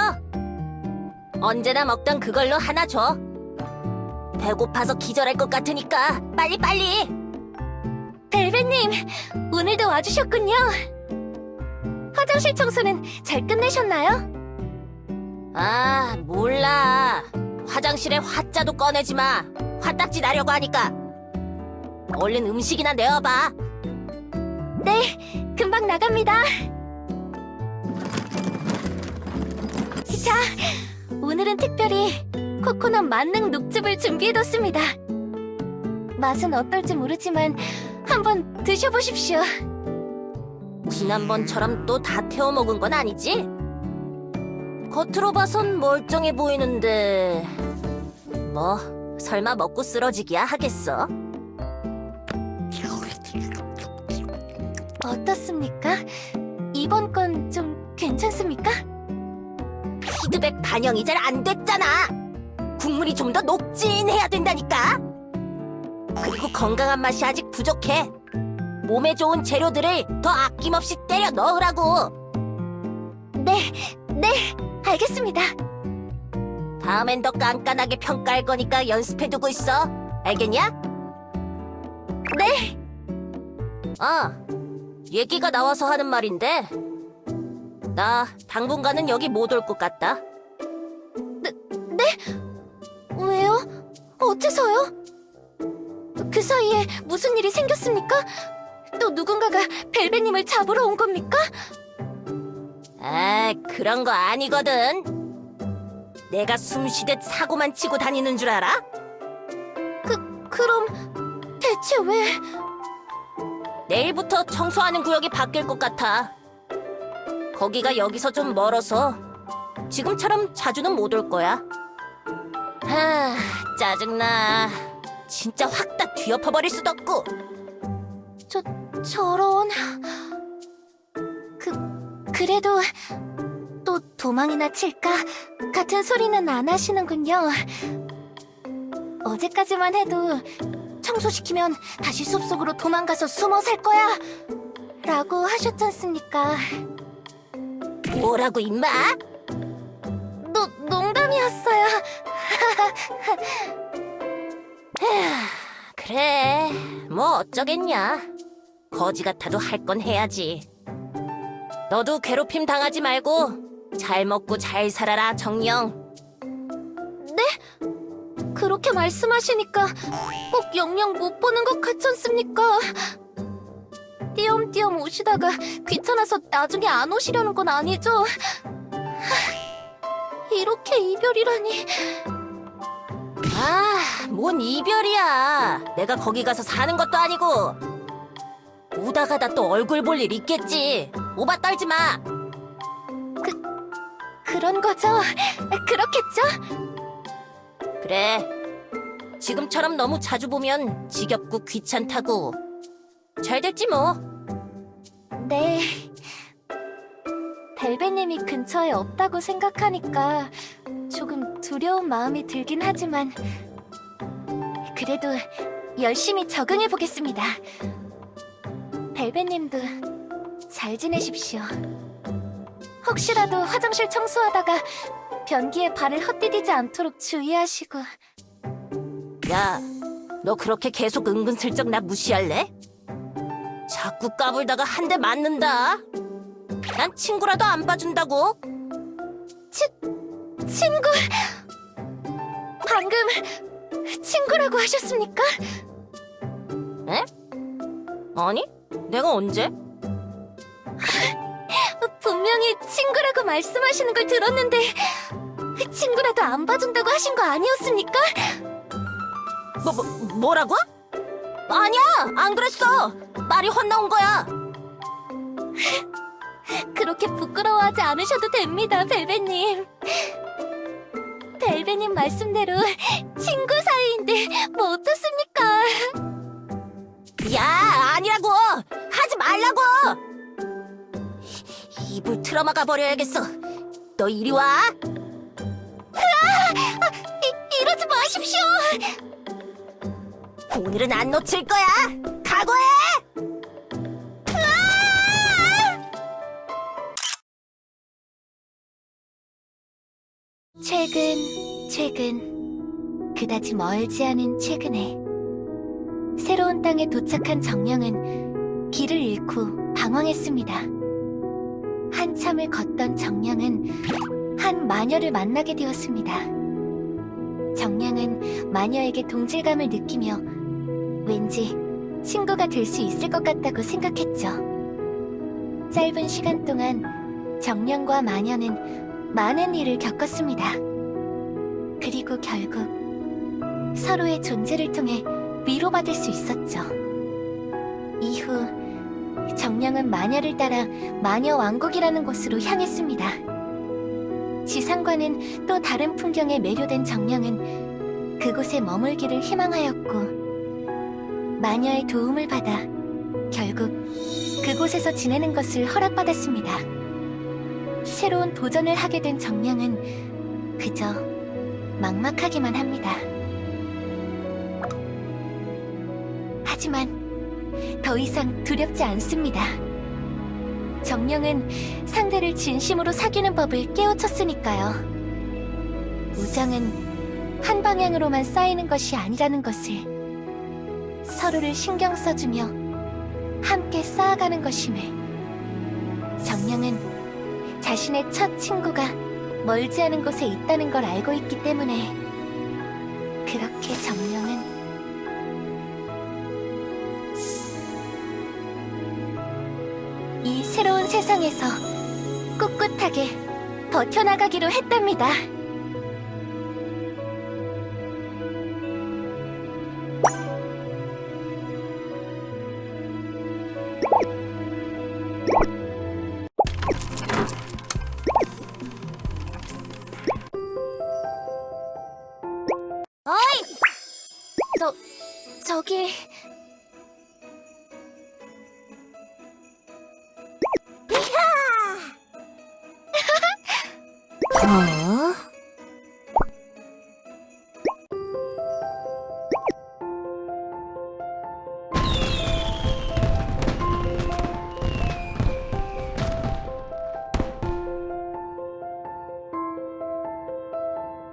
언제나 먹던 그걸로 하나 줘. 배고파서 기절할 것 같으니까 빨리빨리. 벨벳님, 오늘도 와주셨군요. 화장실 청소는 잘 끝내셨나요? 아, 몰라. 화장실에 화자도 꺼내지 마. 화딱지 나려고 하니까. 얼른 음식이나 내어봐. 네, 금방 나갑니다. 자, 오늘은 특별히 코코넛 만능 녹즙을 준비해뒀습니다. 맛은 어떨지 모르지만 한번 드셔보십시오. 지난번처럼 또 다 태워 먹은 건 아니지? 겉으로 봐선 멀쩡해 보이는데 뭐 설마 먹고 쓰러지기야 하겠어? 어떻습니까? 이번 건 좀 괜찮습니까? 피드백 반영이 잘 안 됐잖아. 국물이 좀 더 녹진해야 된다니까. 그리고 건강한 맛이 아직 부족해. 몸에 좋은 재료들을 더 아낌없이 때려 넣으라고. 네, 알겠습니다. 다음엔 더 깐깐하게 평가할 거니까 연습해두고 있어. 알겠냐? 네. 얘기가 나와서 하는 말인데 나 당분간은 여기 못 올 것 같다. 왜요? 어째서요? 그 사이에 무슨 일이 생겼습니까? 또 누군가가 벨벳님을 잡으러 온 겁니까? 아, 그런 거 아니거든. 내가 숨 쉬듯 사고만 치고 다니는 줄 알아? 그럼 대체 왜? 내일부터 청소하는 구역이 바뀔 것 같아. 거기가 여기서 좀 멀어서 지금처럼 자주는 못 올 거야. 짜증나. 진짜 확 다 뒤엎어버릴 수도 없고. 저런... 그래도 또 도망이나 칠까 같은 소리는 안 하시는군요. 어제까지만 해도 청소시키면 다시 숲속으로 도망가서 숨어 살 거야 라고 하셨잖습니까? 뭐라고 임마? 농담이었어요. 그래, 뭐 어쩌겠냐. 거지 같아도 할 건 해야지. 너도 괴롭힘 당하지 말고 잘 먹고 잘 살아라, 정령. 그렇게 말씀하시니까 꼭 영영 못 보는 것 같지 않습니까? 띄엄띄엄 오시다가 귀찮아서 나중에 안 오시려는 건 아니죠? 이렇게 이별이라니. 뭔 이별이야. 내가 거기 가서 사는 것도 아니고. 오다 가다 또 얼굴 볼 일 있겠지. 오바 떨지 마. 그런 거죠? 그렇겠죠? 그래. 지금처럼 너무 자주 보면 지겹고 귀찮다고. 잘 됐지 뭐. 네. 벨벳님이 근처에 없다고 생각하니까 조금 두려운 마음이 들긴 하지만 그래도 열심히 적응해 보겠습니다. 벨벳님도 잘 지내십시오. 혹시라도 화장실 청소하다가 변기에 발을 헛디디지 않도록 주의하시고. 야, 너 그렇게 계속 은근슬쩍 나 무시할래? 자꾸 까불다가 한 대 맞는다. 난 친구라도 안 봐준다고. 친구! 방금 친구라고 하셨습니까? 에? 아니, 내가 언제? 분명히 친구라고 말씀하시는 걸 들었는데 친구라도 안 봐준다고 하신 거 아니었습니까? 뭐라고? 아니야, 안 그랬어. 말이 헛나온 거야. 그렇게 부끄러워하지 않으셔도 됩니다, 벨벳님. 엘베님 말씀대로 친구 사이인데 뭐 어떻습니까? 야, 아니라고! 하지 말라고! 입을 틀어막아 버려야겠어. 너 이리 와. 이러지 마십시오. 오늘은 안 놓칠 거야. 각오해! 최근 그다지 멀지 않은 최근에 새로운 땅에 도착한 정령은 길을 잃고 방황했습니다. 한참을 걷던 정령은 한 마녀를 만나게 되었습니다. 정령은 마녀에게 동질감을 느끼며 왠지 친구가 될 수 있을 것 같다고 생각했죠. 짧은 시간 동안 정령과 마녀는 많은 일을 겪었습니다. 그리고 결국 서로의 존재를 통해 위로받을 수 있었죠. 이후 정령은 마녀를 따라 마녀 왕국이라는 곳으로 향했습니다. 지상과는 또 다른 풍경에 매료된 정령은 그곳에 머물기를 희망하였고 마녀의 도움을 받아 결국 그곳에서 지내는 것을 허락받았습니다. 새로운 도전을 하게 된 정령은 그저 막막하기만 합니다. 하지만 더 이상 두렵지 않습니다. 정령은 상대를 진심으로 사귀는 법을 깨우쳤으니까요. 우정은 한 방향으로만 쌓이는 것이 아니라는 것을 서로를 신경 써주며 함께 쌓아가는 것임을 정령은 자신의 첫 친구가 멀지 않은 곳에 있다는 걸 알고 있기 때문에 그렇게 정령은 이 새로운 세상에서 꿋꿋하게 버텨나가기로 했답니다. 저기... 어.